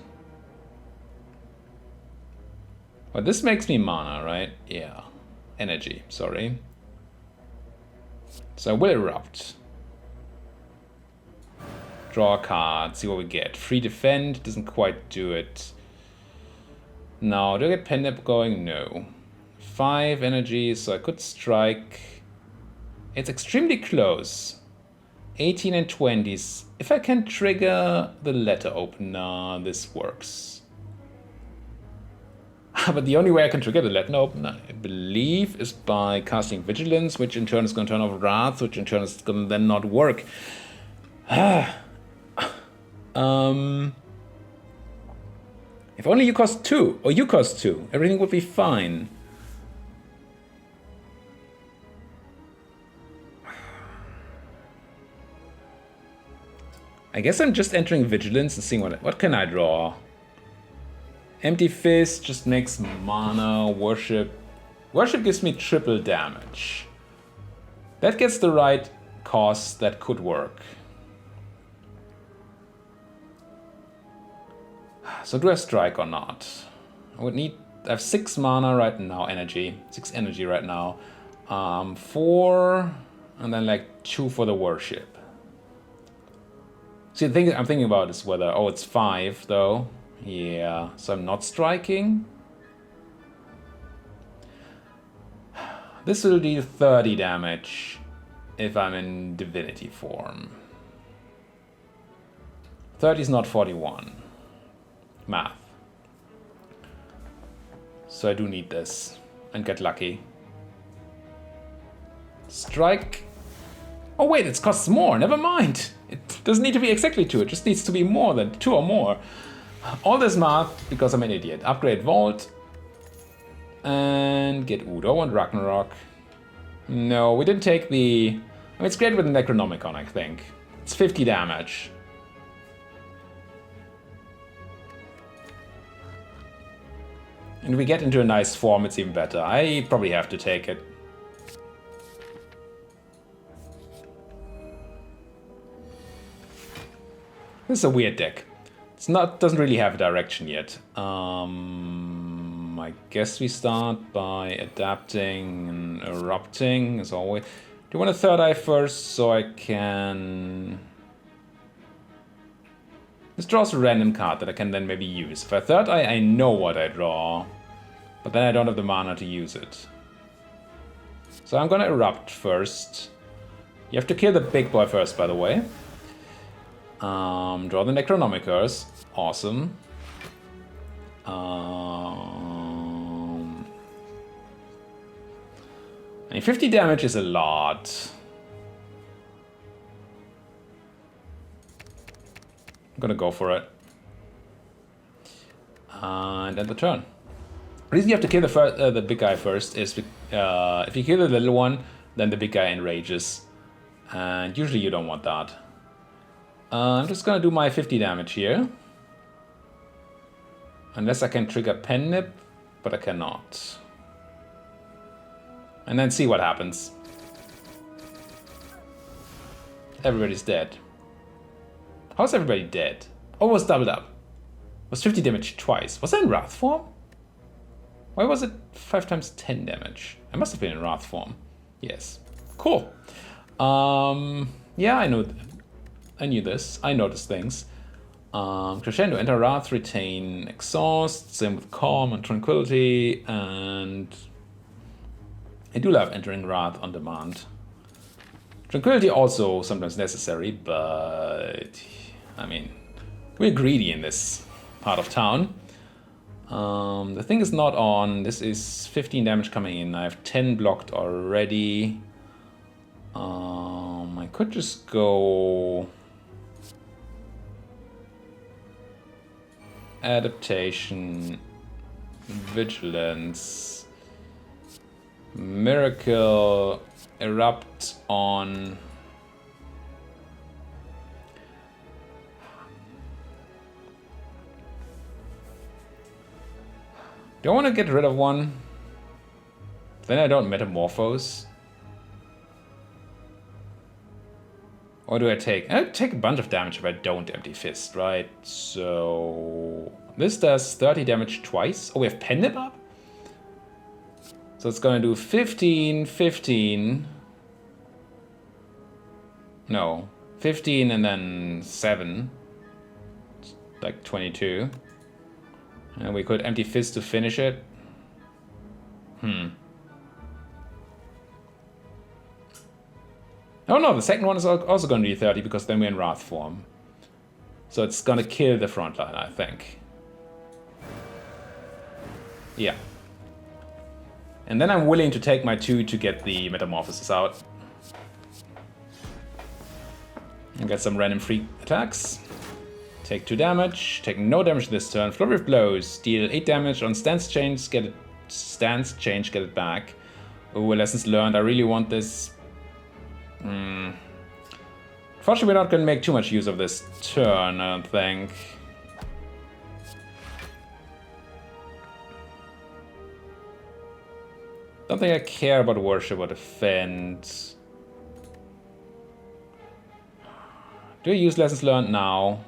But this makes me mana, right? Yeah. Energy, sorry. So I will Erupt. Draw a card, see what we get. Free defend, doesn't quite do it. Now, do I get pen nip going? No. 5 energy, so I could strike. It's extremely close. 18 and 20s. If I can trigger the letter opener, this works. But the only way I can trigger the letter opener, I believe, is by casting Vigilance, which in turn is going to turn off Wrath, which in turn is going to then not work. If only you cost 2, or you cost 2, everything would be fine. I guess I'm just entering Vigilance and seeing what can I draw. Empty Fist just makes mana. Worship gives me triple damage. That gets the right cost. That could work. So do I strike or not? I have 6 mana right now, energy. 6 energy right now. 4, and then like 2 for the worship. See, the thing I'm thinking about is whether, oh, it's 5 though. Yeah, so I'm not striking. This will do 30 damage if I'm in divinity form. 30 is not 41. Math. So I do need this and get lucky. Strike. Oh wait, it costs more, never mind. It doesn't need to be exactly 2, it just needs to be more than 2 or more. All this math because I'm an idiot. Upgrade Vault. And get Udo and Ragnarok. No, we didn't take the... I mean, it's great with the Necronomicon, I think. It's 50 damage. And if we get into a nice form, it's even better. I probably have to take it. This is a weird deck. It's not, doesn't really have a direction yet. I guess we start by adapting and erupting as always. Do you want a third eye first so I can... This draws a random card that I can then maybe use. If I third eye, I know what I draw. But then I don't have the mana to use it. So I'm gonna erupt first. You have to kill the big boy first, by the way. Draw the Necronomicons. Awesome. And 50 damage is a lot. I'm gonna go for it. And end the turn. The reason you have to kill the big guy first is if you kill the little one, then the big guy enrages. And usually you don't want that. I'm just gonna do my 50 damage here. Unless I can trigger Pen Nip, but I cannot. And then see what happens. Everybody's dead. How's everybody dead? Almost doubled up. Was 50 damage twice. Was that in Wrath form? Why was it 5 times 10 damage? I must have been in Wrath form. Yes. Cool. Yeah, I knew this. I noticed things. Crescendo, enter Wrath, retain Exhaust. Same with Calm and Tranquility. And I do love entering Wrath on demand. Tranquility also sometimes necessary, but I mean, we're greedy in this part of town. The thing is not on. This is 15 damage coming in. I have 10 blocked already. I could just go Adaptation, Vigilance, Miracle, Erupt on... Do I want to get rid of one? Then I don't Metamorphose. Or do I take... I take a bunch of damage if I don't Empty Fist, right? So... This does 30 damage twice. Oh, we have Pen Nip up? So it's gonna do 15, 15... No. 15 and then 7. Like 22. And we could Empty Fist to finish it. Oh no, the second one is also going to be 30 because then we're in Wrath form. So it's going to kill the front line, I think. Yeah. And then I'm willing to take my 2 to get the Metamorphosis out. And get some random free attacks. Take 2 damage, take no damage this turn. Flurry of Blows, deal 8 damage on stance change, get it back. Oh, lessons learned, I really want this. Unfortunately, we're not going to make too much use of this turn, I don't think. Don't think I care about Worship or Defend. Do I use Lessons Learned now?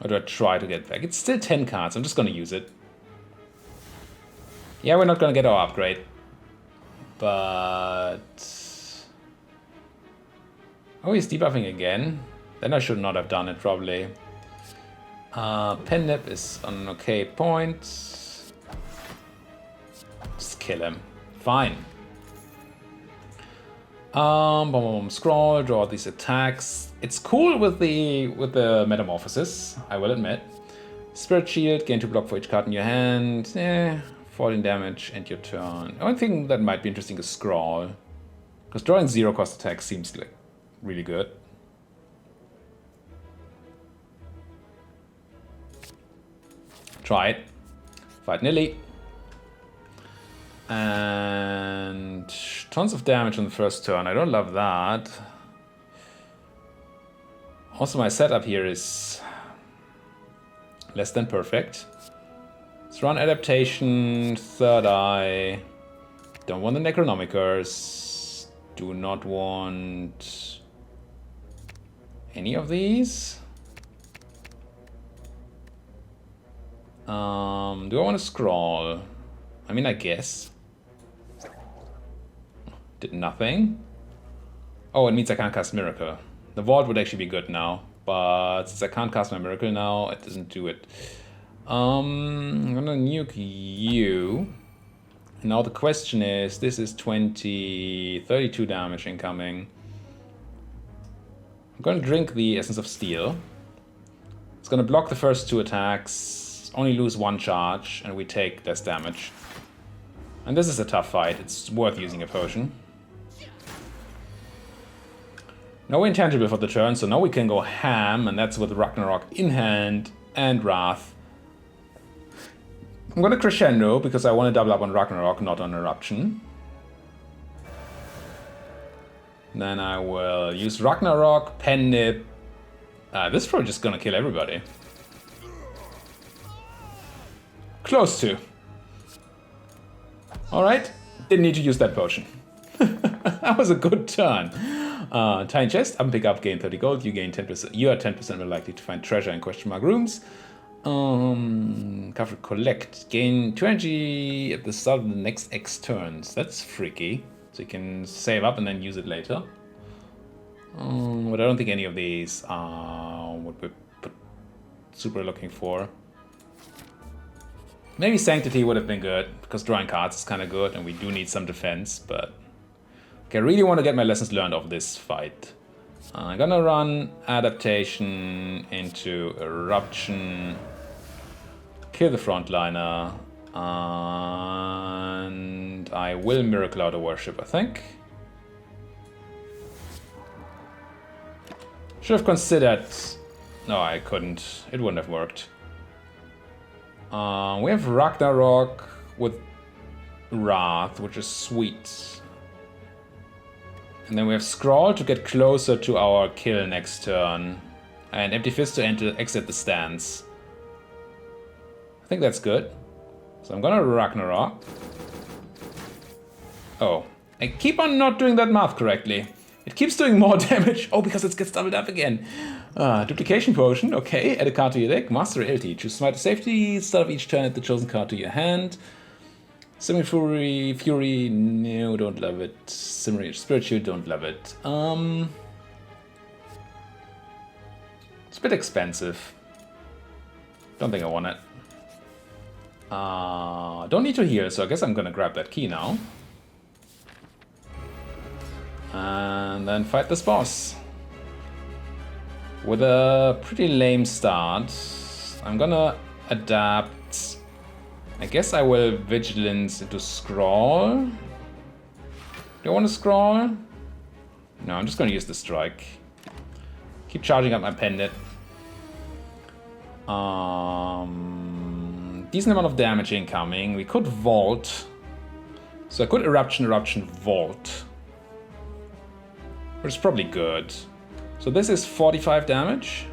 Or do I try to get it back? It's still 10 cards, I'm just going to use it. Yeah, we're not going to get our upgrade. But... oh, he's debuffing again. Then I should not have done it, probably. Pen Nip is on an okay point. Just kill him. Fine. Scroll, draw these attacks. It's cool with the Metamorphosis, I will admit. Spirit Shield, gain 2 block for each card in your hand. 14 damage, end your turn. The only thing that might be interesting is Scroll. Because drawing 0 cost attacks seems like really good. Try it. Fight Nilly. And tons of damage on the first turn. I don't love that. Also, my setup here is less than perfect. Let's run Adaptation, Third Eye. Don't want the Necronomicers. Do not want any of these. Do I want to scroll? I mean, I guess. Did nothing. Oh, it means I can't cast Miracle. The Vault would actually be good now, but since I can't cast my Miracle now, it doesn't do it. I'm gonna nuke you. Now the question is, this is 32 damage incoming. I'm gonna drink the Essence of Steel. It's gonna block the first 2 attacks, only lose 1 charge, and we take less damage. And this is a tough fight, it's worth using a potion. No intangible for the turn, so now we can go ham, and that's with Ragnarok in hand and Wrath. I'm gonna crescendo because I want to double up on Ragnarok, not on Eruption. Then I will use Ragnarok, Pen Nip. This is probably just gonna kill everybody. Close to. Alright, didn't need to use that potion. That was a good turn. Tiny chest, up and pick up, gain 30 gold, you gain 10%. You are 10% more likely to find treasure in question mark rooms. Cover collect, gain 2 energy at the start of the next X turns. That's freaky. So you can save up and then use it later. But I don't think any of these are what we're super looking for. Maybe Sanctity would have been good, because drawing cards is kind of good, and we do need some defense, but... okay, I really want to get my lessons learned of this fight. I'm gonna run Adaptation into Eruption, kill the frontliner, and I will Miracle out a Worship, I think. Should have considered... no, I couldn't. It wouldn't have worked. We have Ragnarok with Wrath, which is sweet. And then we have Scrawl to get closer to our kill next turn. And Empty Fist to exit the stance. I think that's good. So I'm gonna Ragnarok. Oh, I keep on not doing that math correctly. It keeps doing more damage. Oh, because it gets doubled up again. Duplication Potion, okay. Add a card to your deck. Master Ability. Choose Smite to Safety. Start of each turn, add the chosen card to your hand. Simmering Fury, no, don't love it. Simmering Spiritual, don't love it. It's a bit expensive. Don't think I want it. Don't need to heal, so I guess I'm gonna grab that key now. And then fight this boss. With a pretty lame start, I'm gonna adapt. I guess I will Vigilance into Scrawl. Do I want to Scrawl? No, I'm just gonna use the Strike. Keep charging up my Pendant. Decent amount of damage incoming. We could Vault. So I could Eruption, Vault. Which is probably good. So this is 45 damage.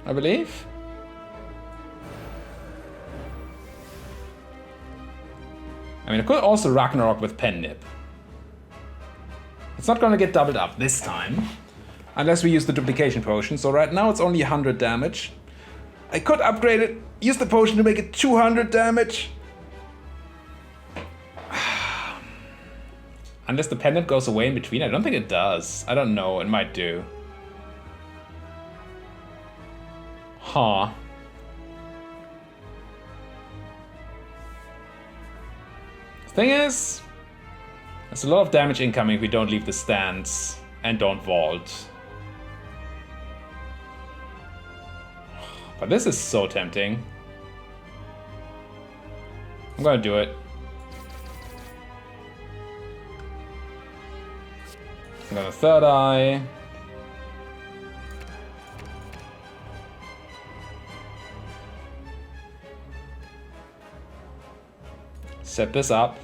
I believe. I mean, I could also Ragnarok with Pen Nip. It's not gonna get doubled up this time. Unless we use the duplication potion. So right now it's only 100 damage. I could upgrade it, use the potion to make it 200 damage. Unless the pendant goes away in between. I don't think it does. I don't know. It might do. Huh. Thing is, there's a lot of damage incoming if we don't leave the stance and don't vault. But this is so tempting. I'm gonna do it. I'm gonna third eye. Set this up.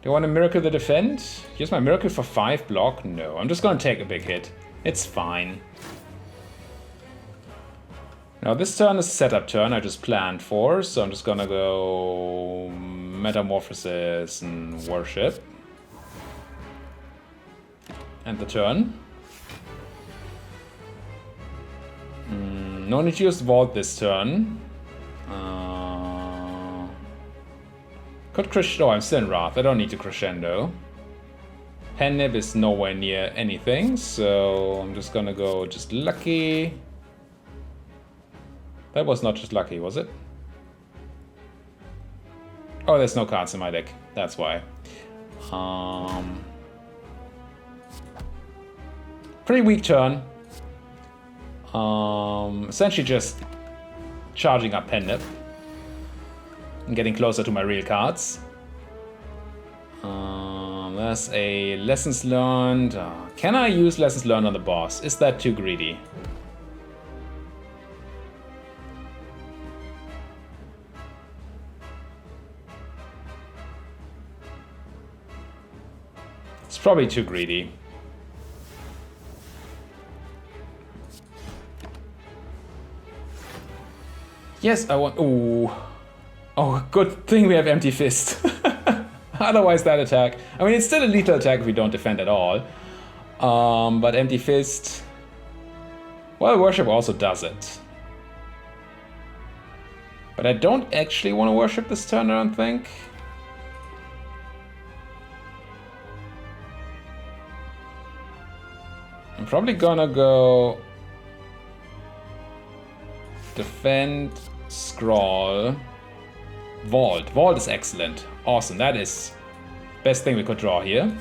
Do I want to Miracle the defend? Use my Miracle for 5 block? No, I'm just gonna take a big hit. It's fine. Now this turn is a setup turn I just planned for, so I'm just gonna go Metamorphosis and Worship. End the turn. No need to use Vault this turn. Could Crescendo. Oh, I'm still in Wrath. I don't need to Crescendo. Pen Nib is nowhere near anything, so I'm just gonna go just Lucky. That was not just Lucky, was it? Oh, there's no cards in my deck. That's why. Pretty weak turn. Essentially just charging up Pen Nib. And getting closer to my real cards. There's a Lessons Learned. Can I use Lessons Learned on the boss? Is that too greedy? It's probably too greedy. Yes, I want... Ooh. Oh, good thing we have Empty Fist. Otherwise that attack... I mean, it's still a lethal attack if we don't defend at all. But Empty Fist... Well, Worship also does it. But I don't actually want to Worship this turn, I don't think. I'm probably gonna go... Defend, Scrawl... Vault. Vault is excellent. Awesome. That is best thing we could draw here.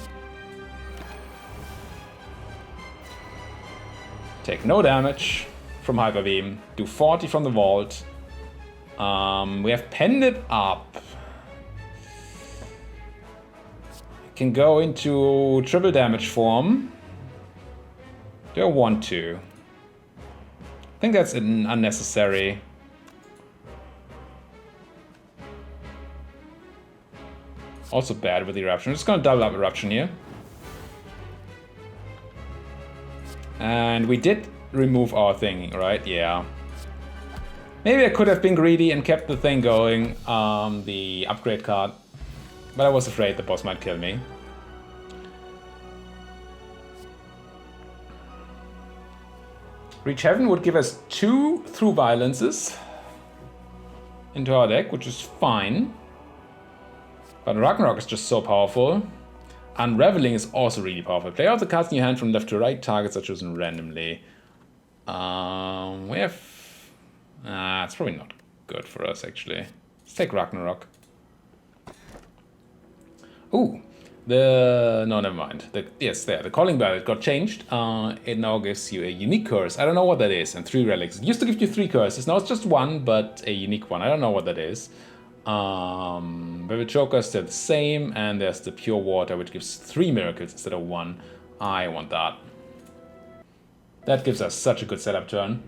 Take no damage from Hyper Beam. Do 40 from the Vault. We have Pen Nib up. Can go into triple damage form. Do I want to? I think that's unnecessary. Also bad with Eruption. I'm just gonna double up Eruption here. And we did remove our thing, right? Yeah. Maybe I could have been greedy and kept the thing going, the upgrade card. But I was afraid the boss might kill me. Reach Heaven would give us 2 Through Violences into our deck, which is fine. But Ragnarok is just so powerful. Unraveling is also really powerful. Play out the cards in your hand from left to right. Targets are chosen randomly. We have... it's probably not good for us, actually. Let's take Ragnarok. Ooh. No, never mind. The Calling Ballad got changed. It now gives you a unique curse. I don't know what that is. And 3 relics. It used to give you 3 curses. Now it's just 1, but a unique one. I don't know what that is. Vivid Chokers, they're the same. And there's the Pure Water, which gives 3 miracles instead of 1. I want that. That gives us such a good setup turn.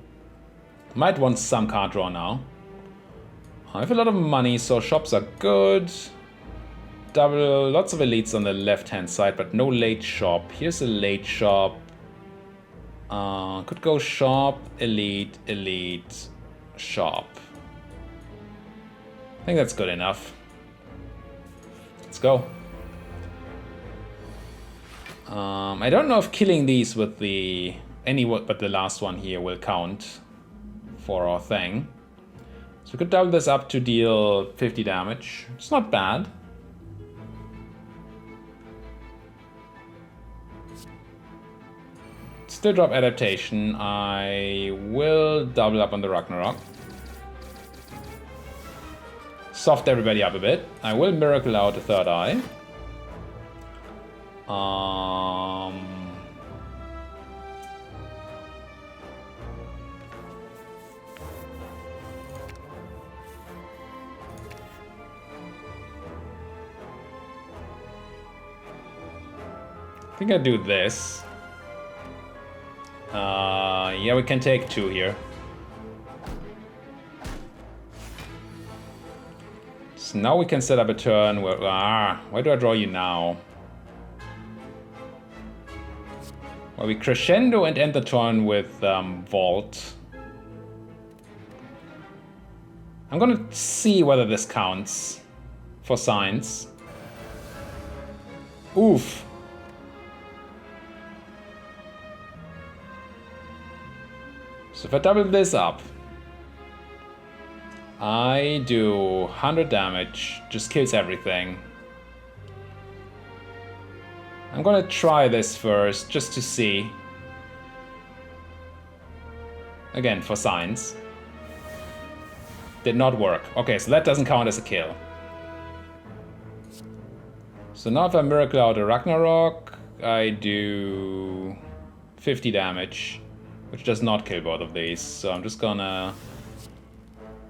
Might want some card draw now. I have a lot of money, so shops are good. Lots of elites on the left-hand side, but no late shop. Here's a late shop. Could go shop, elite, elite, shop. I think that's good enough. Let's go. I don't know if killing these with the but the last one here will count for our thing. So we could double this up to deal 50 damage. It's not bad. Still drop adaptation. I will double up on the Ragnarok. Soft everybody up a bit. I will miracle out a 3rd eye. I think I do this. Yeah, we can take 2 here. So now we can set up a turn where... why do I draw you now? Well, we crescendo and end the turn with Vault. I'm gonna see whether this counts for signs. Oof. So if I double this up, I do 100 damage, just kills everything. I'm gonna try this first, just to see. Again, for signs. Did not work. Okay, so that doesn't count as a kill. So now if I miracle out a Ragnarok, I do 50 damage. Which does not kill both of these, so I'm just gonna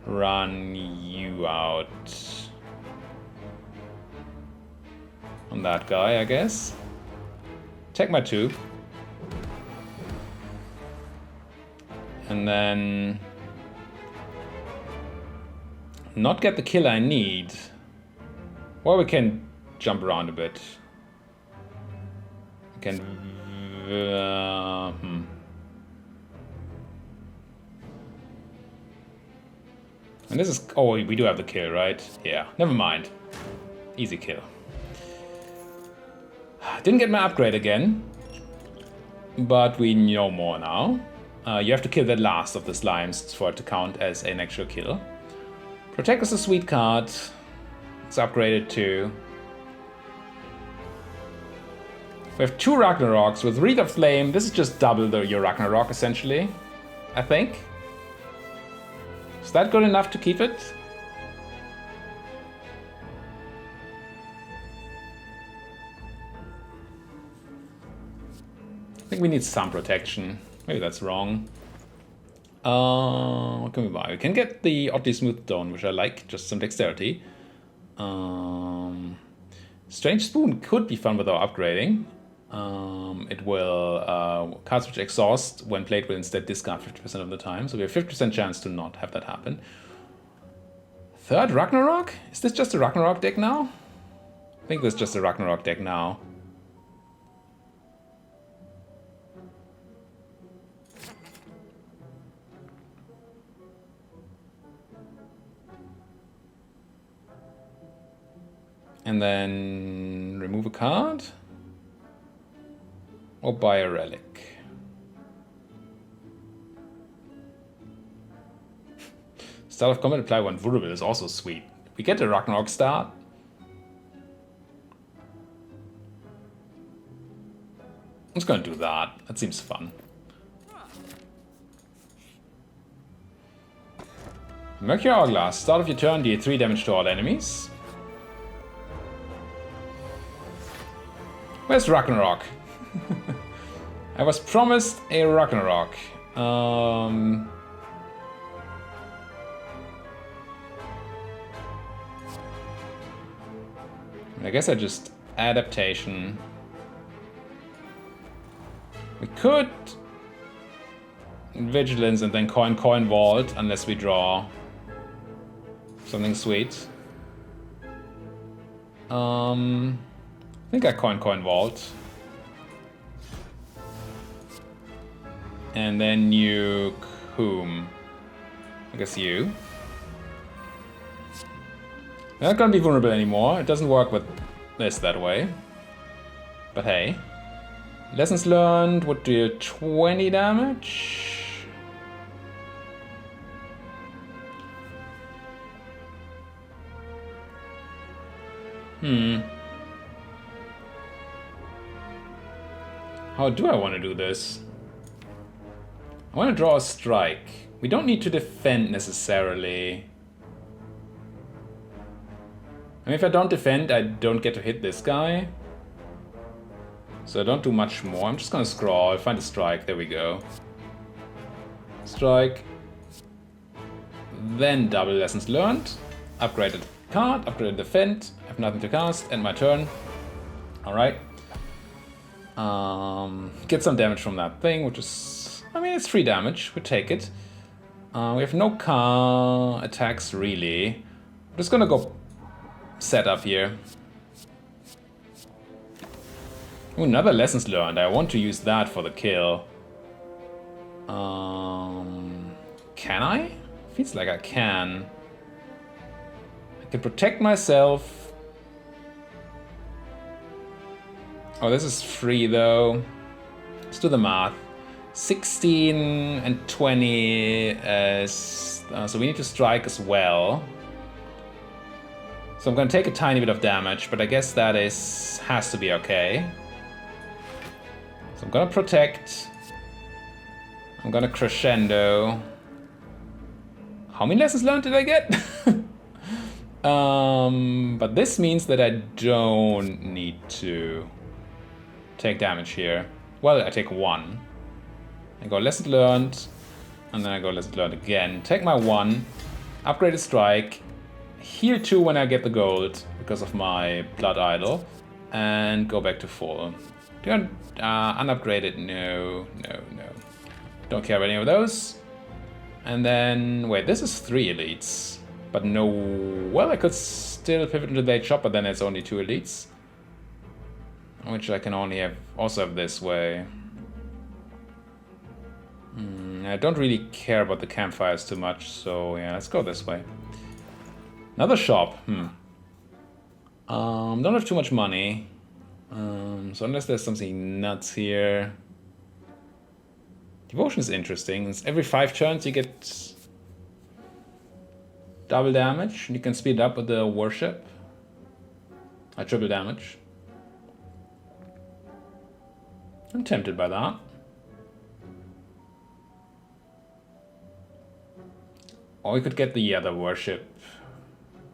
run you out on that guy, I guess. Take my 2. And then not get the kill I need. Well, we can jump around a bit. We can... And this is... oh, we do have the kill, right? Yeah, never mind. Easy kill. Didn't get my upgrade again. But we know more now. You have to kill the last of the slimes for it to count as an actual kill. Protect is a sweet card. It's upgraded too. We have 2 Ragnaroks with Wreath of Flame. This is just double your Ragnarok, essentially. I think. Is that good enough to keep it? I think we need some protection. Maybe that's wrong. What can we buy? We can get the Oddly Smooth Stone, which I like, just some dexterity. Strange Spoon could be fun without upgrading. It will, cards which exhaust when played will instead discard 50% of the time, so we have 50% chance to not have that happen. 3rd Ragnarok? Is this just a Ragnarok deck now? I think this is just a Ragnarok deck now. And then remove a card. Or buy a relic. Start of combat, apply 1 vulnerable is also sweet. We get a Ragnarok start. I'm just gonna do that. That seems fun. Mercury Hourglass. Start of your turn, deal 3 damage to all enemies. Where's Ragnarok? I was promised a Ragnarok. I guess I just adaptation. We could vigilance and then coin vault unless we draw something sweet. I think I coin vault. And then nuke whom? I guess you. They're not gonna be vulnerable anymore. It doesn't work with this that way. But hey. Lessons learned would do 20 damage. How do I want to do this? I want to draw a strike. We don't need to defend necessarily. I mean, if I don't defend, I don't get to hit this guy. So I don't do much more. I'm just gonna scroll, find a strike. There we go. Strike. Then double lessons learned. Upgraded card, upgraded defend. I have nothing to cast. End my turn. Alright. Get some damage from that thing, which is... I mean, it's 3 damage. We take it. We have no car attacks, really. I'm just gonna go set up here. Ooh, another lessons learned. I want to use that for the kill. Can I? Feels like I can. I can protect myself. Oh, this is free though. Let's do the math. 16 and 20 as... so we need to strike as well. So I'm gonna take a tiny bit of damage, but I guess that has to be okay. So I'm gonna protect. I'm gonna crescendo. How many lessons learned did I get? But this means that I don't need to take damage here. Well, I take 1. I go lesson learned, and then I go lesson learned again. Take my 1, upgraded strike, heal 2 when I get the gold because of my blood idol, and go back to full. Unupgraded, no. Don't care about any of those. And then, wait, this is 3 elites. But no, well, I could still pivot into the shop, but then it's only 2 elites. Which I can only also have this way. I don't really care about the campfires too much, so yeah, let's go this way. Another shop, don't have too much money. So unless there's something nuts here. Devotion is interesting. It's every 5 turns you get double damage. You can speed it up with the worship. Triple damage. I'm tempted by that. Or we could get the other worship.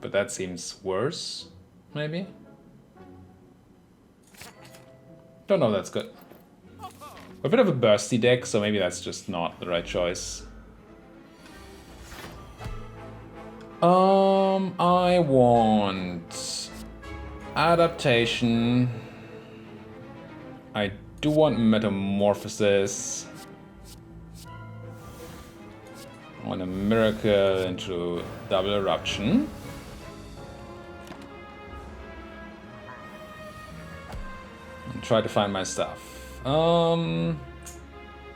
But that seems worse, maybe? Don't know if that's good. We're a bit of a bursty deck, so maybe that's just not the right choice. I want adaptation. I do want Metamorphosis. I want a miracle into double eruption. And try to find my stuff.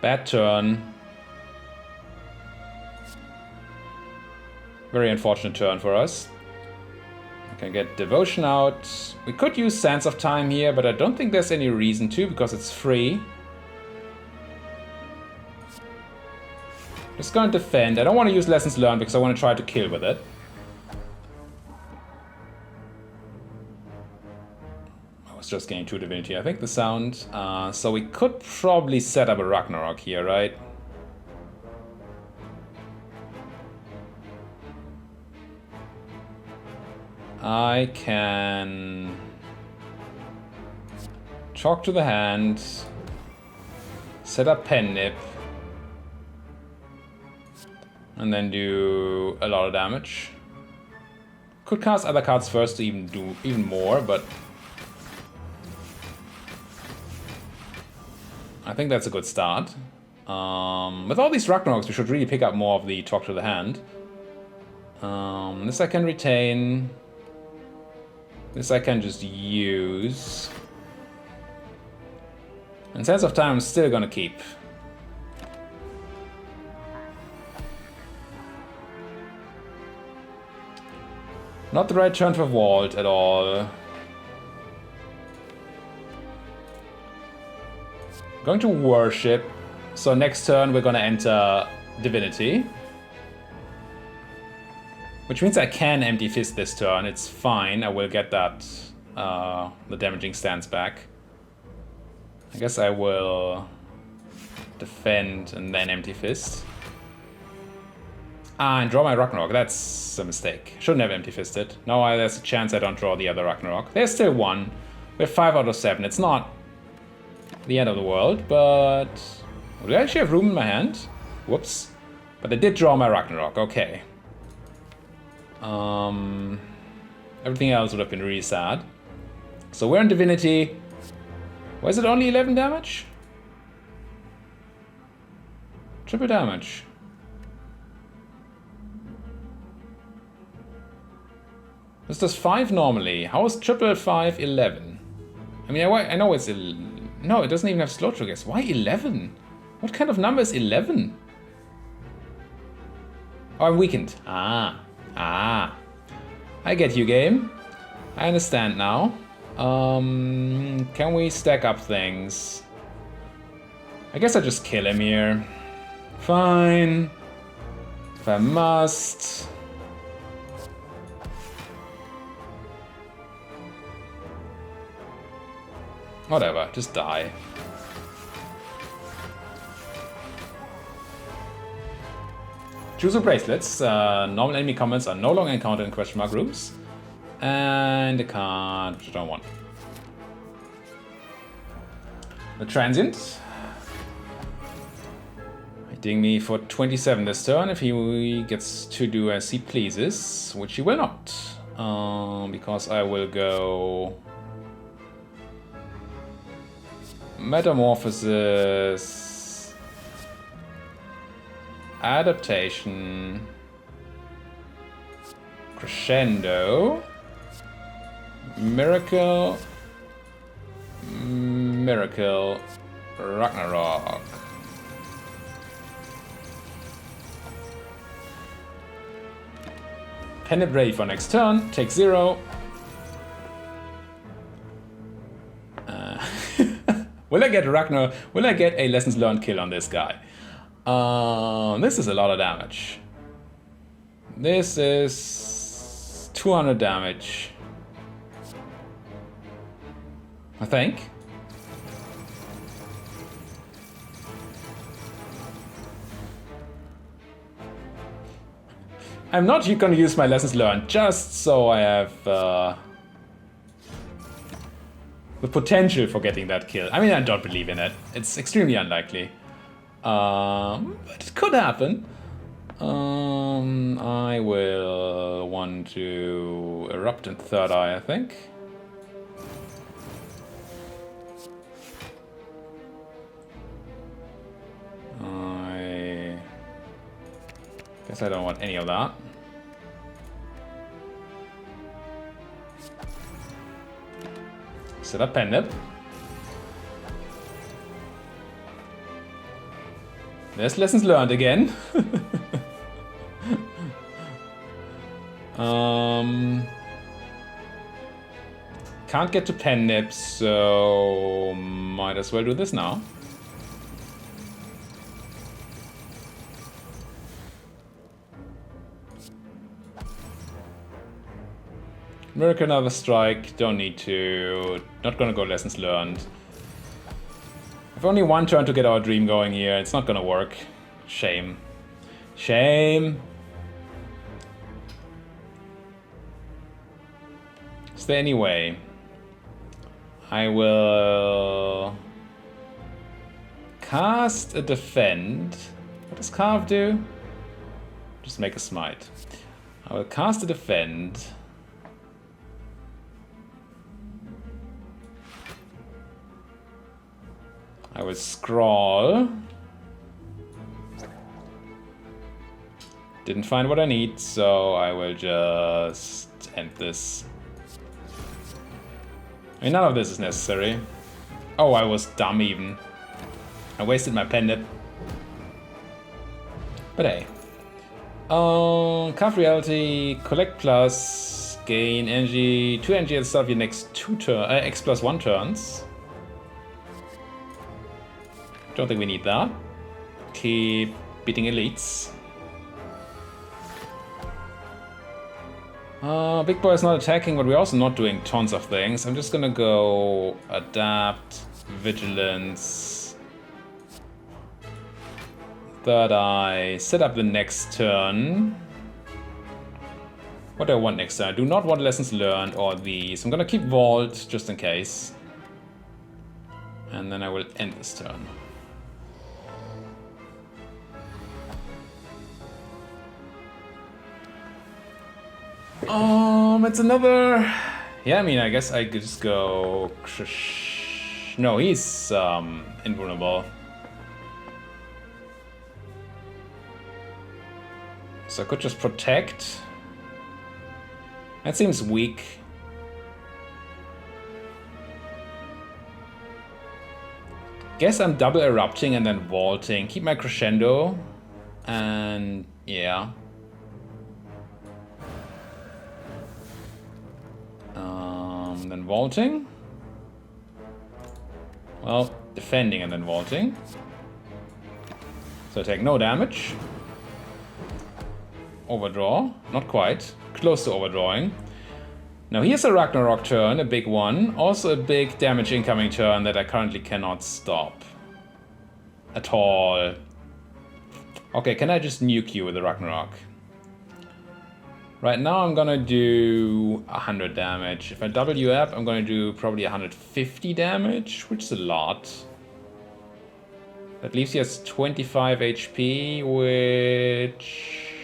Bad turn. Very unfortunate turn for us. I can get Devotion out. We could use Sands of Time here, but I don't think there's any reason to because it's free. Just gonna defend. I don't want to use Lessons Learned because I want to try to kill with it. I was just getting 2 Divinity, I think, the sound. So we could probably set up a Ragnarok here, right? I can talk to the hand, set up Pen Nip, and then do a lot of damage. Could cast other cards first to even do even more, but I think that's a good start. With all these Ragnaroks, we should really pick up more of the talk to the hand. This I can retain. This I can just use. And Sense of Time I'm still gonna keep. Not the right turn for Vault at all. Going to Worship. So next turn we're gonna enter Divinity. Which means I can Empty Fist this turn, it's fine, I will get that, the damaging stance back. I guess I will defend and then Empty Fist. And draw my Ragnarok, that's a mistake. Shouldn't have Empty Fisted. No, there's a chance I don't draw the other Ragnarok. There's still 1. We have 5 out of 7, it's not the end of the world, but... Do I actually have room in my hand? Whoops. But I did draw my Ragnarok, okay. Everything else would have been really sad. So we're in Divinity. Why is it only 11 damage? Triple damage. This does 5 normally. How is triple 5 11? I mean, I know it's... No, it doesn't even have slow triggers. Why 11? What kind of number is 11? Oh, I'm weakened. Ah. I get you, game. I understand now. Can we stack up things? I guess I just kill him here. Fine. If I must. Whatever, just die. Choose bracelets. Normal enemy comments are no longer encountered in question mark rooms. And a card which I don't want. The Transient. Hitting me for 27 this turn if he gets to do as he pleases, which he will not. Because I will go... Metamorphosis, Adaptation, Crescendo, Miracle, Ragnarok. Penetrate for next turn, take 0. Will I get Ragnar? Will I get a Lessons Learned kill on this guy? This is a lot of damage. This is 200 damage. I think. I'm not gonna use my Lessons Learned just so I have the potential for getting that kill. I mean, I don't believe in it. It's extremely unlikely. But it could happen. I will want to erupt in Third Eye, I think. I guess I don't want any of that. Set up Pen Nip. There's Lessons Learned again. Can't get to Pen Nip, so might as well do this now. Miracle, another strike. Don't need to. Not gonna go lessons learned. I've only one turn to get our dream going here. It's not gonna work. Shame. Shame. Is there any way? I will cast a defend. What does carve do? Just make a smite. I will cast a defend. I will scroll. Didn't find what I need, so I will just end this. I mean, none of this is necessary. Oh, I was dumb even. I wasted my pendant. But hey. Carve reality, collect plus, gain energy, 2 energy at the start of your next 2 X plus 1 turns. Don't think we need that. Keep beating elites. Big boy is not attacking, but we're also not doing tons of things. I'm just gonna go adapt, vigilance, third eye, set up the next turn. What do I want next turn? I do not want lessons learned or these. I'm gonna keep vault just in case. And then I will end this turn. It's another... Yeah, I mean, I guess I could just go... No, he's invulnerable. So I could just protect. That seems weak. Guess I'm double erupting and then vaulting. Keep my crescendo. And yeah. Then vaulting. Well, defending and then vaulting. So I take no damage. Overdraw. Not quite. Close to overdrawing. Now here's a Ragnarok turn, a big one. Also a big damage incoming turn that I currently cannot stop. At all. Okay, can I just nuke you with the Ragnarok? Right now I'm gonna do 100 damage. If I double you up, I'm gonna do probably 150 damage, which is a lot. That leaves you as 25 HP, which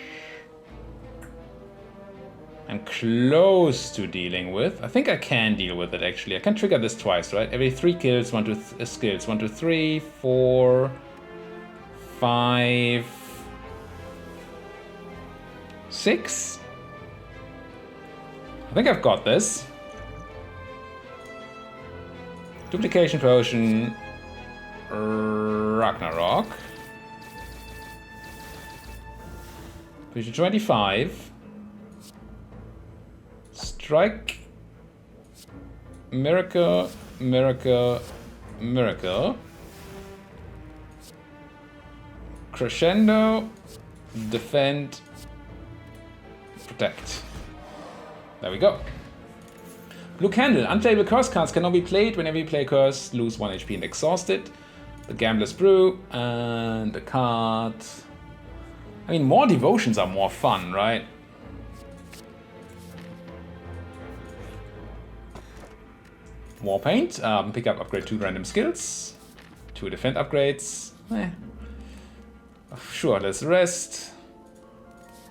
I'm close to dealing with. I think I can deal with it actually. I can trigger this twice, right? Every 3 kills, 1, 2, skills. 1, 2, 3, 4, 5, 6. I think I've got this. Duplication potion, Ragnarok. Push 25. Strike. Miracle, miracle, miracle. Crescendo, defend, protect. There we go. Blue Candle. Unplayable curse cards cannot be played. Whenever you play a curse, lose 1 HP and exhaust it. The Gambler's Brew and the card. I mean, more devotions are more fun, right? Warpaint. Pick up, upgrade 2 random skills. 2 defend upgrades. Sure, let's rest.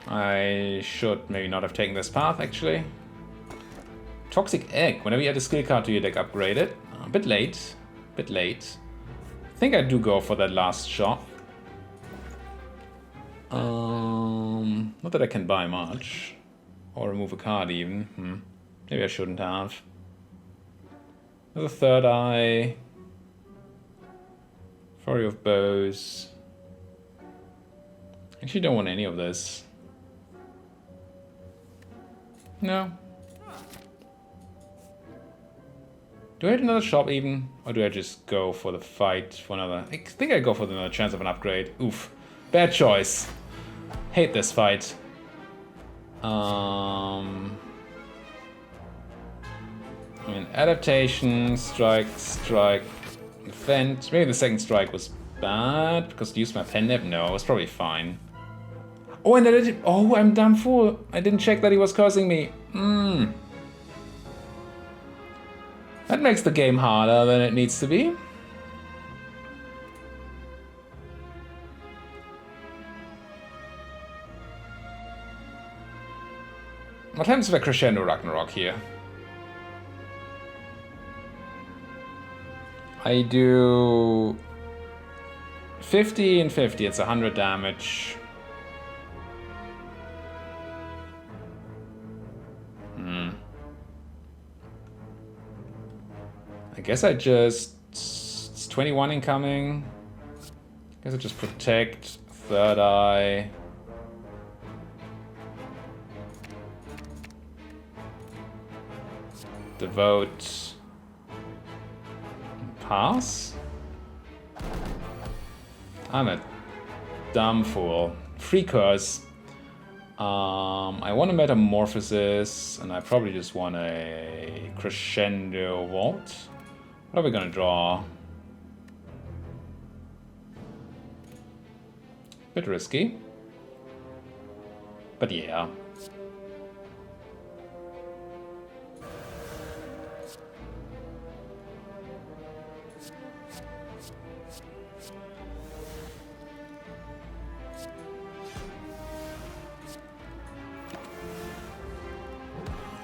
I should maybe not have taken this path, actually. Toxic Egg. Whenever you add a skill card to your deck, upgrade it. A bit late. Bit late. I think I do go for that last shot. Not that I can buy much. Or remove a card, even. Maybe I shouldn't have. There's a third eye. Flurry of Bows. Actually, don't want any of this. No. Do I hit another shop even? Or do I just go for the fight for another? I think I go for another chance of an upgrade. Oof. Bad choice. Hate this fight. I mean, adaptation, strike, defend. Maybe the second strike was bad because to use my pen nib. No, it's probably fine. Oh, and I did. Oh, I'm damn fool. I didn't check that he was cursing me. That makes the game harder than it needs to be. What happens if I crescendo Ragnarok here? I do 50 and 50, it's 100 damage. I guess I just... It's 21 incoming. I guess I just protect, third eye. Devote. Pass? I'm a dumb fool. Free curse. I want a Metamorphosis, and I probably just want a Crescendo Vault. What are we gonna draw? Bit risky. But yeah.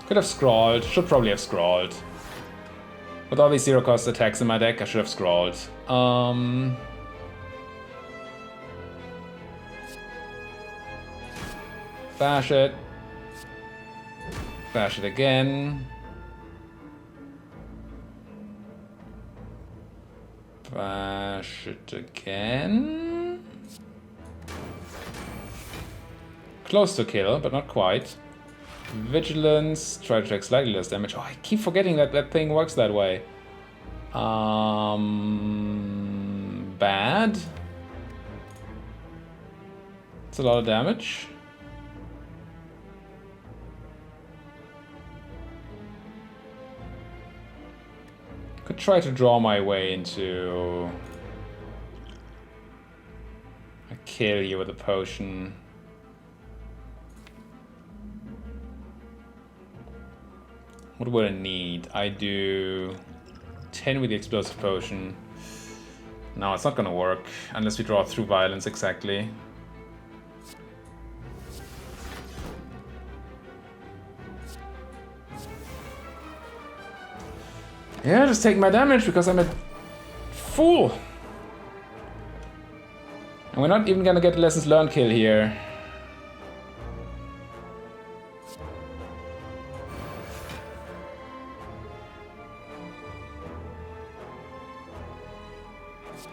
Could have scrawled, should probably have scrawled. With all these zero-cost attacks in my deck, I should have scrawled. Bash it. Bash it again. Bash it again. Close to kill, but not quite. Vigilance, try to take slightly less damage. Oh, I keep forgetting that that thing works that way. Bad. It's a lot of damage. Could try to draw my way into a kill you with a potion. What would I need? I do 10 with the explosive potion. No, it's not gonna work unless we draw through violence exactly. Yeah, just take my damage because I'm a fool. And we're not even gonna get lessons learned kill here.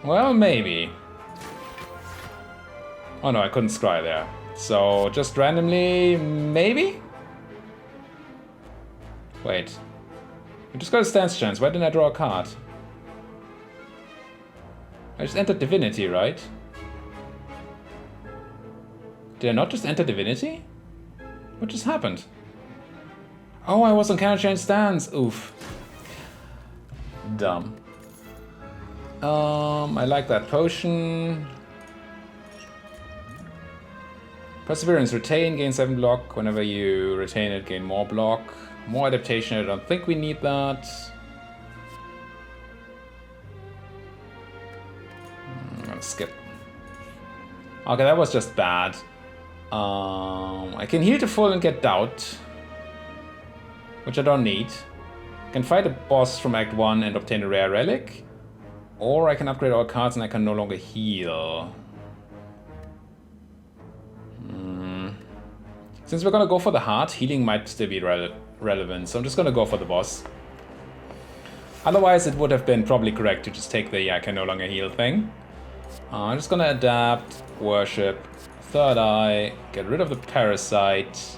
Well, maybe. Oh no, I couldn't scry there. So, just randomly, maybe? Wait. We just got a stance chance. Why didn't I draw a card? I just entered Divinity, right? Did I not just enter Divinity? What just happened? Oh, I was on counter change stance. Oof. Dumb. I like that potion. Perseverance, retain, gain 7 block. Whenever you retain it, gain more block. More adaptation, I don't think we need that. I'm gonna skip. Okay, that was just bad. I can heal to full and get doubt, which I don't need. I can fight a boss from Act 1 and obtain a rare relic. Or I can upgrade all cards and I can no longer heal. Since we're gonna go for the heart, healing might still be relevant, so I'm just gonna go for the boss. Otherwise it would have been probably correct to just take the I can no longer heal thing. I'm just gonna adapt, worship, third eye, get rid of the parasite.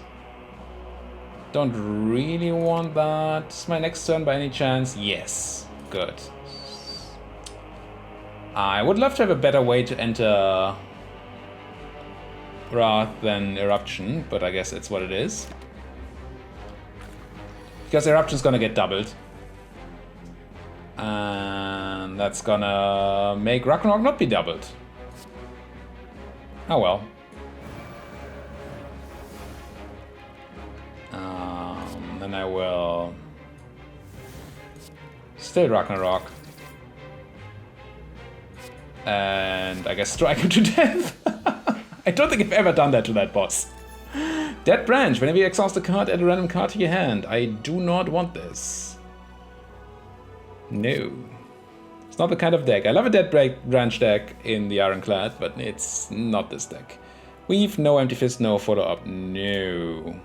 Don't really want that. Is my next turn by any chance? Yes. Good. I would love to have a better way to enter Wrath than Eruption, but I guess it's what it is. Because Eruption's gonna get doubled. And that's gonna make Ragnarok not be doubled. Oh well. Then I will still Ragnarok. And I guess strike him to death. I don't think I've ever done that to that boss. Dead Branch. Whenever you exhaust a card, add a random card to your hand. I do not want this. No. It's not the kind of deck. I love a Dead Branch deck in the Ironclad, but it's not this deck. Weave, no Empty Fist, no Follow Up. No.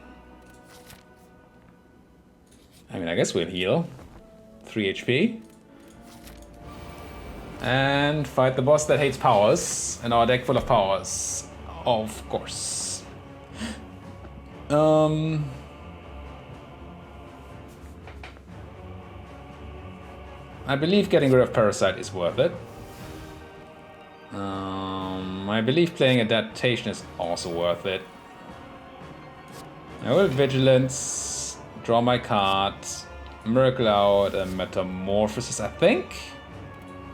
I mean, I guess we'll heal. 3 HP. And fight the boss that hates powers. And our deck full of powers. Of course. I believe getting rid of Parasite is worth it. I believe playing Adaptation is also worth it. I will Vigilance, draw my card, Miracle out a Metamorphosis, I think.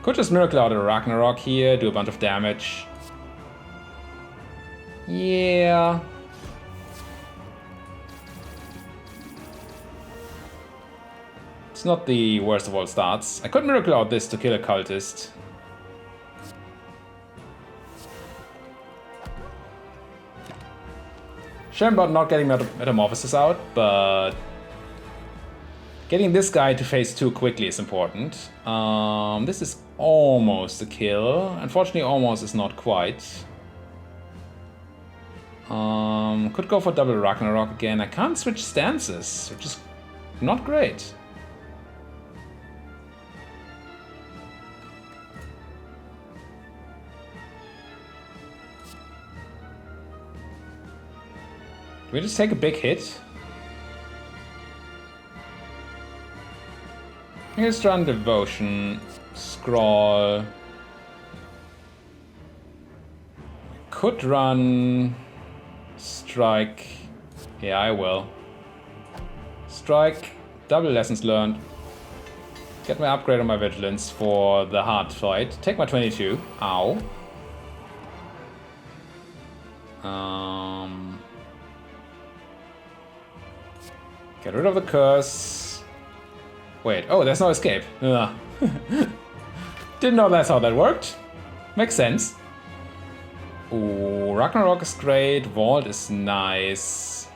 Could just Miracle out a Ragnarok here, do a bunch of damage. Yeah. It's not the worst of all starts. I could Miracle out this to kill a cultist. Sure about not getting Metamorphosis out, but getting this guy to phase 2 quickly is important. This is almost a kill. Unfortunately, almost is not quite. Could go for double Ragnarok again. I can't switch stances, which is not great. Do we just take a big hit? Here's run Devotion, Scrawl. Could run Strike. Yeah, I will. Strike, double Lessons Learned. Get my upgrade on my Vigilance for the hard fight. Take my 22. Ow. Get rid of the curse. Wait, oh, there's no escape. Didn't know that's how that worked. Makes sense. Ooh, Ragnarok is great. Vault is nice.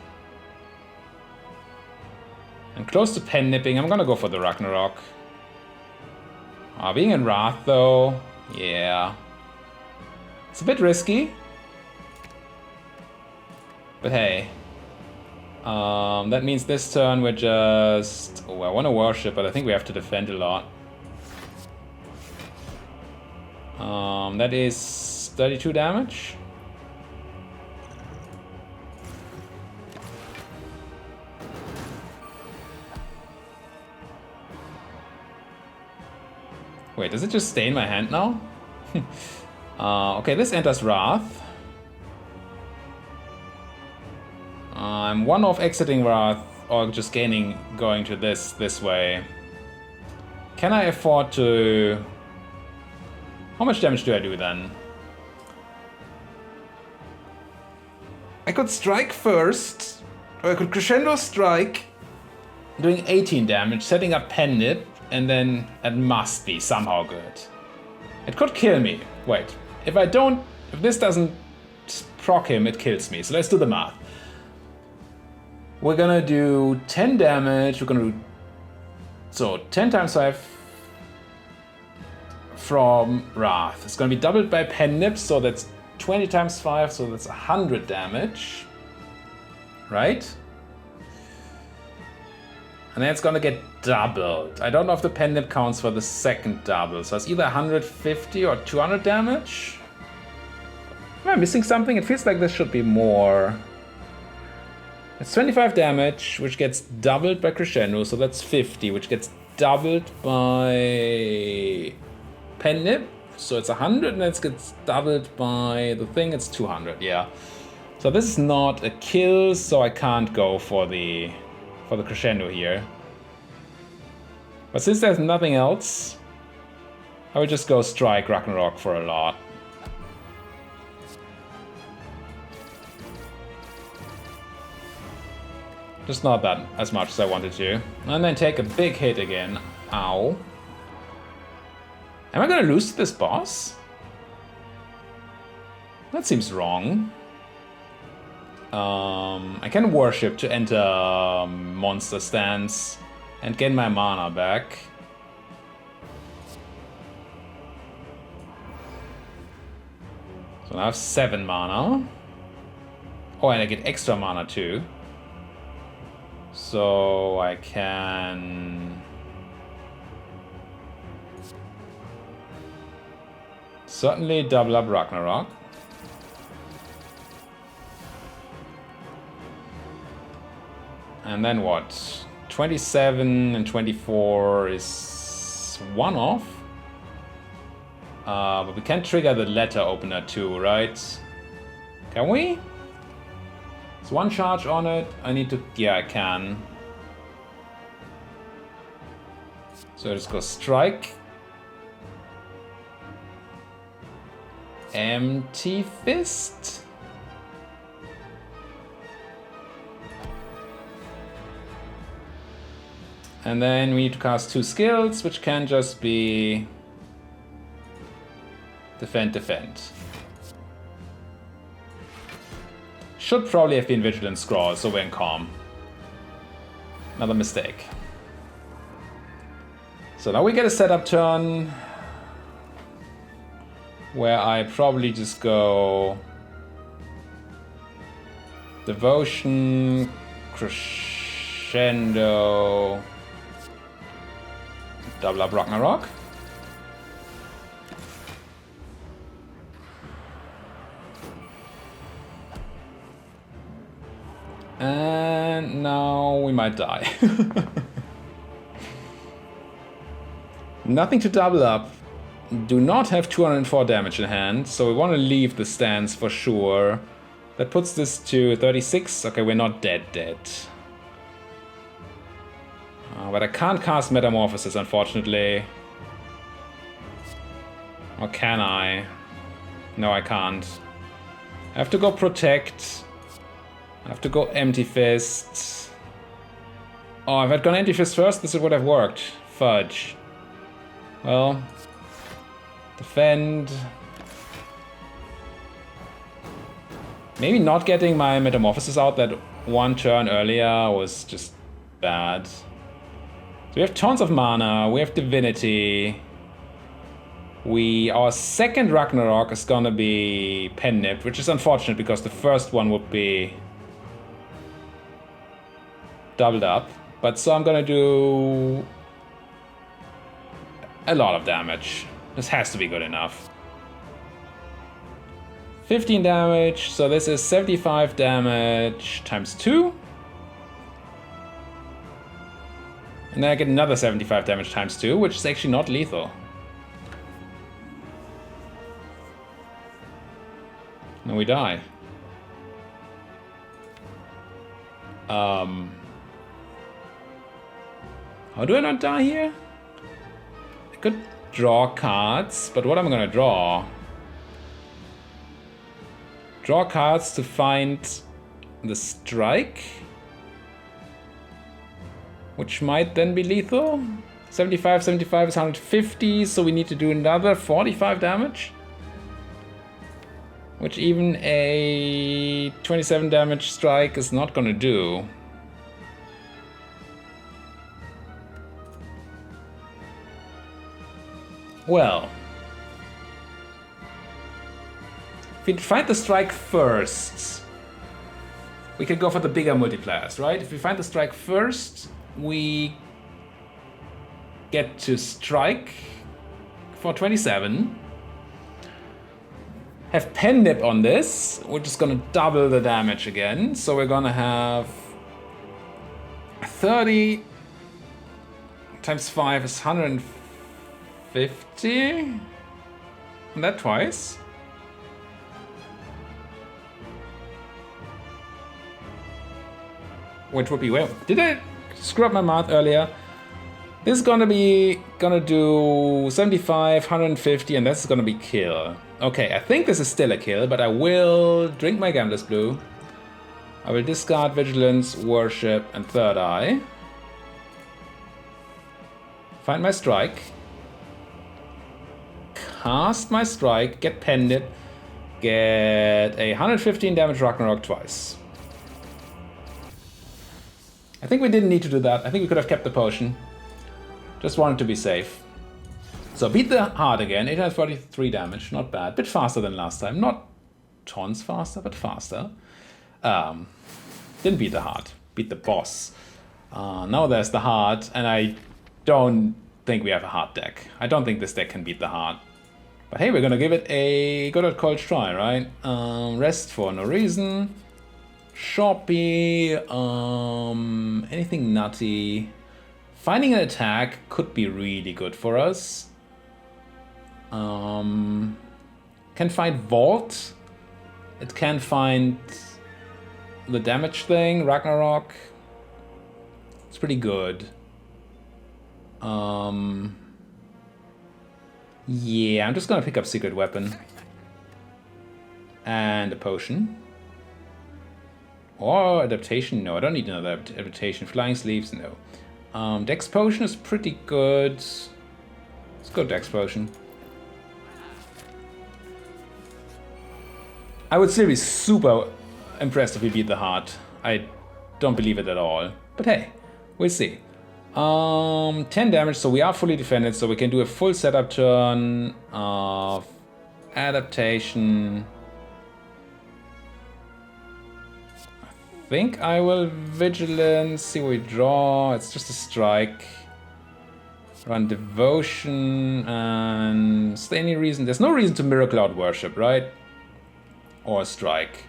I'm close to pen nipping. I'm gonna go for the Ragnarok. Being in Wrath though, yeah. It's a bit risky. But hey. That means this turn we're just... Oh, I want to worship, but I think we have to defend a lot. That is 32 damage. Wait, does it just stay in my hand now? Okay, this enters Wrath. I'm one off exiting Wrath or just going to this way. Can I afford to... How much damage do I do then? I could strike first, or I could crescendo strike, doing 18 damage, setting up pen nip, and then it must be somehow good. It could kill me. Wait, if this doesn't proc him, it kills me. So let's do the math. We're gonna do 10 damage, we're gonna do... So, 10 times 5 from Wrath. It's gonna be doubled by pen nip, so that's 20 times 5, so that's 100 damage. Right? And then it's gonna get doubled. I don't know if the pen nip counts for the second double, so it's either 150 or 200 damage. Am I missing something? It feels like this should be more. It's 25 damage, which gets doubled by crescendo, so that's 50, which gets doubled by pen nip, so it's 100, and it gets doubled by the thing, it's 200, yeah. So this is not a kill, so I can't go for the crescendo here. But since there's nothing else, I would just go strike Ragnarok for a lot. Just not that as much as I wanted to. And then take a big hit again. Ow. Am I gonna lose to this boss? That seems wrong. I can worship to enter monster stance and get my mana back. So now I have 7 mana. Oh, and I get extra mana too. So I can certainly double up Ragnarok. And then what? 27 and 24 is one off. But we can trigger the letter opener too, right? Can we? There's one charge on it. I need to... Yeah, I can. So I just go strike. Empty Fist. And then we need to cast 2 skills, which can just be... Defend, defend. Should probably have been Vigilant Scroll, so we're in calm. Another mistake. So now we get a setup turn where I probably just go Devotion, Crescendo, double up Ragnarok. And now we might die. Nothing to double up. Do not have 204 damage in hand, so we want to leave the stance for sure. That puts this to 36. Okay, we're not dead. But I can't cast Metamorphosis, unfortunately. Or can I? No, I can't. I have to go Protect. I have to go Empty Fist. Oh, if I'd gone Empty Fist first, this would have worked. Fudge. Well, defend. Maybe not getting my Metamorphosis out that one turn earlier was just bad. So we have tons of mana, we have Divinity. Our second Ragnarok is gonna be Pen Nip, which is unfortunate because the first one would be doubled up. But so I'm gonna do a lot of damage. This has to be good enough. 15 damage, so this is 75 damage times 2. And then I get another 75 damage times 2, which is actually not lethal. And we die. How do I not die here? I could draw cards, but what am I gonna draw? Draw cards to find the strike, which might then be lethal. 75 is 150, so we need to do another 45 damage. Which even a 27 damage strike is not gonna do. Well, if we find the strike first, we can go for the bigger multipliers, right? If we find the strike first, we get to strike for 27. Have Pen Nip on this, we're just gonna double the damage again. So we're gonna have 30 times 5 is 150. And that twice. Which would be, well, did I screw up my math earlier? This is gonna do 75, 150, and that's gonna be kill. Okay, I think this is still a kill, but I will drink my Gambler's Blue. I will discard Vigilance, Worship, and Third Eye. Find my strike. Cast my strike, get Pendant, get a 115 damage Ragnarok twice. I think we didn't need to do that. I think we could have kept the potion. Just wanted to be safe. So beat the heart again, 843 damage, not bad. Bit faster than last time, not tons faster, but faster. Didn't beat the heart, beat the boss. Now there's the heart, and I don't think we have a heart deck. I don't think this deck can beat the heart. But hey, we're gonna give it a good old cold try, right? Rest for no reason. Shoppy, anything nutty. Finding an attack could be really good for us. Can find Vault. It can find the damage thing, Ragnarok. It's pretty good. Yeah, I'm just gonna pick up Secret Weapon. And a potion. Or adaptation? No, I don't need another adaptation. Flying Sleeves? No. Dex Potion is pretty good. Let's go Dex Potion. I would still be super impressed if we beat the heart. I don't believe it at all. But hey, we'll see. 10 damage, so we are fully defended, so we can do a full setup turn of adaptation. I think I will Vigilance, see what we draw. It's just a strike. Run Devotion, and is there any reason? There's no reason to Miracle Out Worship, right? Or strike.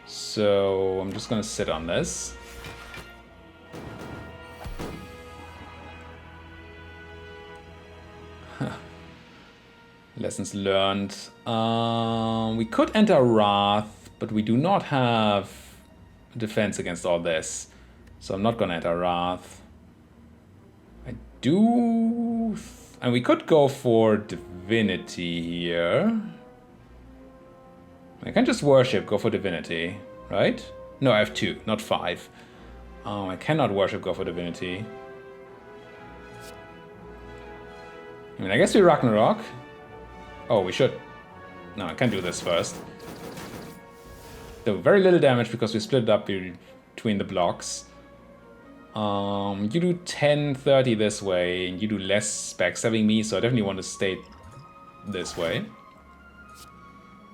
So I'm just gonna sit on this. Lessons learned. We could enter Wrath, but we do not have defense against all this. So I'm not gonna enter Wrath. I do... And we could go for Divinity here. I can just Worship, go for Divinity, right? No, I have 2, not 5. I cannot Worship, go for Divinity. I mean, I guess we Ragnarok. Oh, we should. No, I can't do this first. So very little damage because we split it up between the blocks. You do 10, 30 this way, and you do less backstabbing me, so I definitely want to stay this way.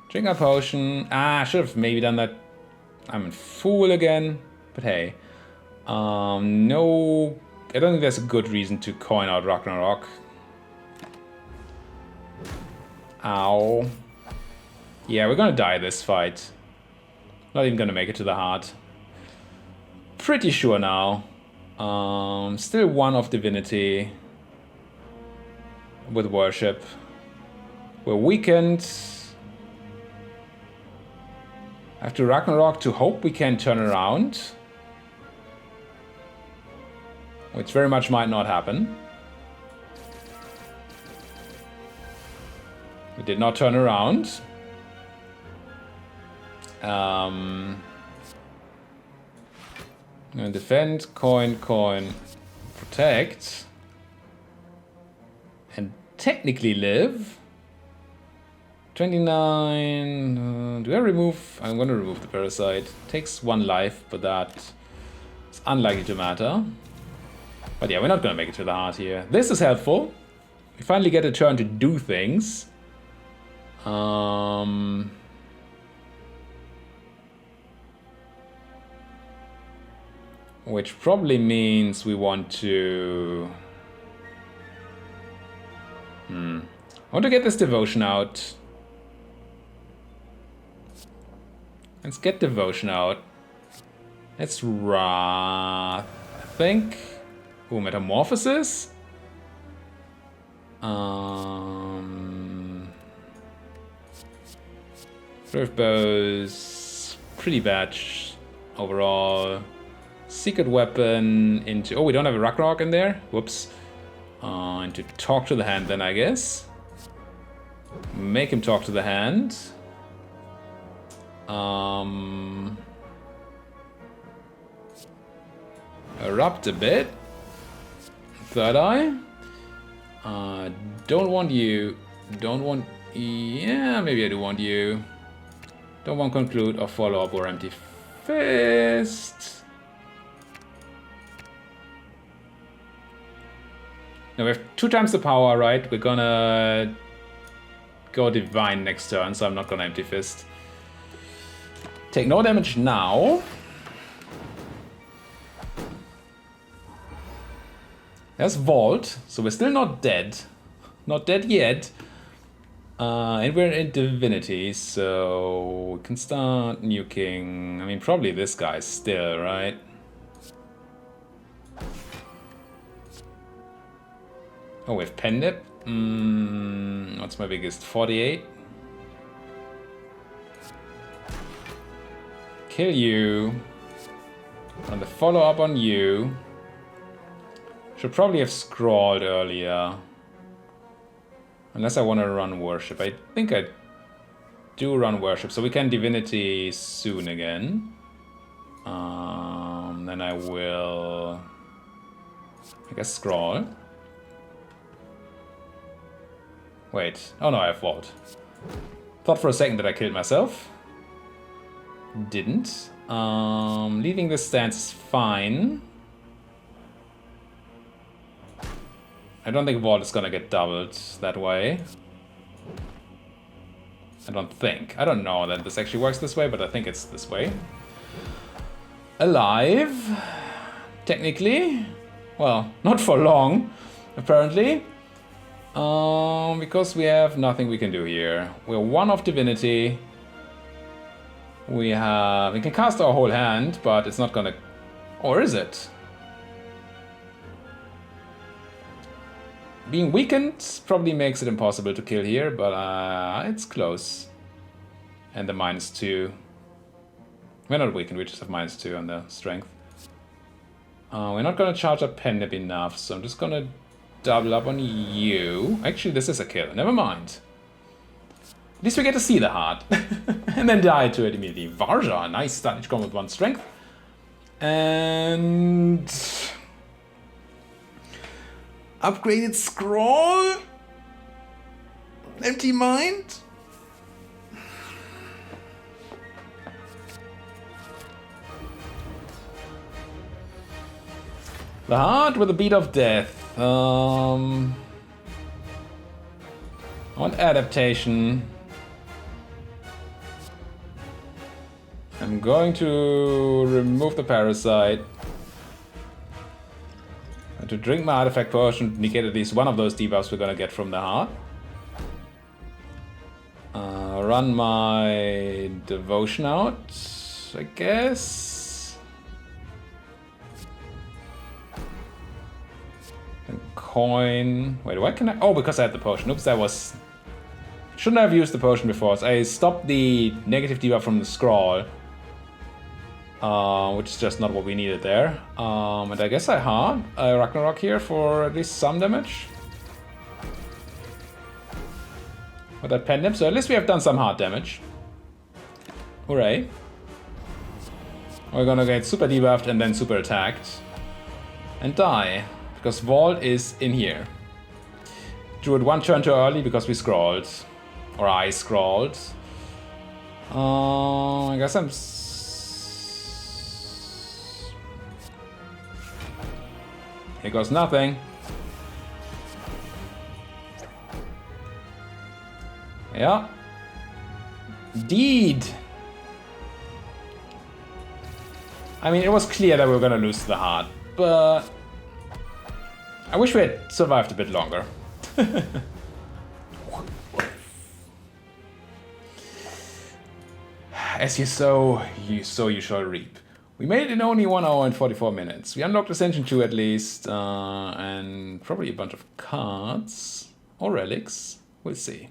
Drink a potion. Ah, I should have maybe done that. I'm a fool again, but hey. No, I don't think there's a good reason to coin out Ragnarok. Ow. Yeah, we're gonna die this fight. Not even gonna make it to the heart. Pretty sure now. Still 1 of Divinity. With Worship. We're weakened. I have to Ragnarok to hope we can turn around. Which very much might not happen. We did not turn around. I'm gonna defend, coin, protect. And technically live. 29. Do I remove? I'm gonna remove the parasite. Takes 1 life, but that is unlikely to matter. But yeah, we're not gonna make it to the heart here. This is helpful. We finally get a turn to do things. Which probably means we want to... I want to get this Devotion out. Let's get Devotion out. Let's Wrath, I think. Ooh, Metamorphosis? Swift Bows, pretty bad overall. Secret weapon into... Oh, we don't have a Ragnarok in there? Whoops. And to talk to the hand then, I guess. Make him talk to the hand. Erupt a bit. Third eye. Don't want you. Don't want... Yeah, maybe I do want you. Don't want conclude or follow up or empty fist. Now we have 2 times the power, right? We're gonna go divine next turn, so I'm not gonna empty fist. Take no damage now. There's Vault, so we're still not dead. Not dead yet. And we're in Divinity, so we can start nuking. I mean, probably this guy still, right? Oh, we have Pendip. What's my biggest? 48. Kill you. On the follow-up on you. Should probably have scrawled earlier. Unless I want to run Worship. I think I do run Worship, so we can Divinity soon again. Then I will... I guess scroll. Wait. Oh no, I have Vault. Thought for a second that I killed myself. Didn't. Leaving this stance is fine. I don't think Vault is gonna get doubled that way. I don't think. I don't know that this actually works this way, but I think it's this way. Alive. Technically. Well, not for long, apparently. Because we have nothing we can do here. We're 1 off Divinity. We can cast our whole hand, but it's not gonna... Or is it? Being weakened probably makes it impossible to kill here, but it's close. And the -2. We're not weakened, we just have -2 on the strength. We're not gonna charge up Pendip enough, so I'm just gonna double up on you. Actually, this is a kill, never mind. At least we get to see the heart. And then die to it immediately. Varja, nice damage combo with 1 strength. And... Upgraded scroll? Empty mind? The heart with a beat of death. I want adaptation. I'm going to remove the parasite. And to drink my artifact potion to negate at least one of those debuffs we're gonna get from the heart. Run my devotion out, I guess. And coin. Wait, why can I? Oh, because I had the potion. Oops, that was. Shouldn't have used the potion before. So I stopped the negative debuff from the scroll. Which is just not what we needed there. And I guess I had a Ragnarok here for at least some damage. With that Pendip, so at least we have done some hard damage. Hooray. We're gonna get super debuffed and then super attacked. And die. Because Vault is in here. Drew it 1 turn too early because we scrolled. Or I scrolled. I guess I'm... Here goes nothing. Yeah. Deed. I mean, it was clear that we were gonna lose the heart, but I wish we had survived a bit longer. As you sow, you shall reap. We made it in only 1 hour and 44 minutes. We unlocked Ascension 2 at least, and probably a bunch of cards or relics. We'll see.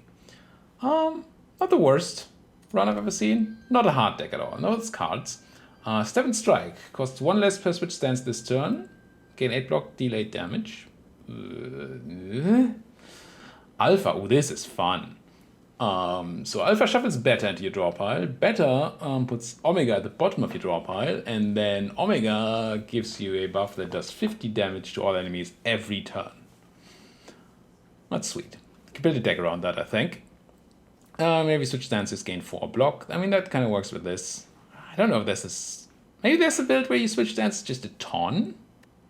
Not the worst run I've ever seen. Not a hard deck at all. No, it's cards. Step and Strike. Costs 1 less per switch stance this turn. Gain 8 block, deal 8 damage. Alpha. Oh, this is fun. So Alpha shuffles Beta into your draw pile. Beta puts Omega at the bottom of your draw pile. And then Omega gives you a buff that does 50 damage to all enemies every turn. That's sweet. You can build a deck around that, I think. Maybe switch stances, gain 4 block. I mean, that kind of works with this. I don't know if this is... Maybe there's a build where you switch stances just a ton.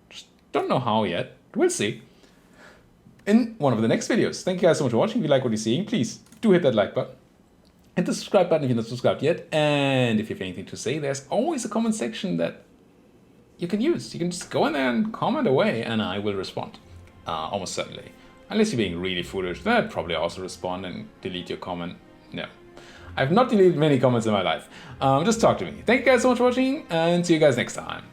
Just don't know how yet. We'll see. In one of the next videos. Thank you guys so much for watching. If you like what you're seeing, please do hit that like button. Hit the subscribe button if you're not subscribed yet. And if you have anything to say, there's always a comment section that you can use. You can just go in there and comment away, and I will respond. Almost certainly. Unless you're being really foolish, then I'd probably also respond and delete your comment. No. I've not deleted many comments in my life. Just talk to me. Thank you guys so much for watching, and see you guys next time.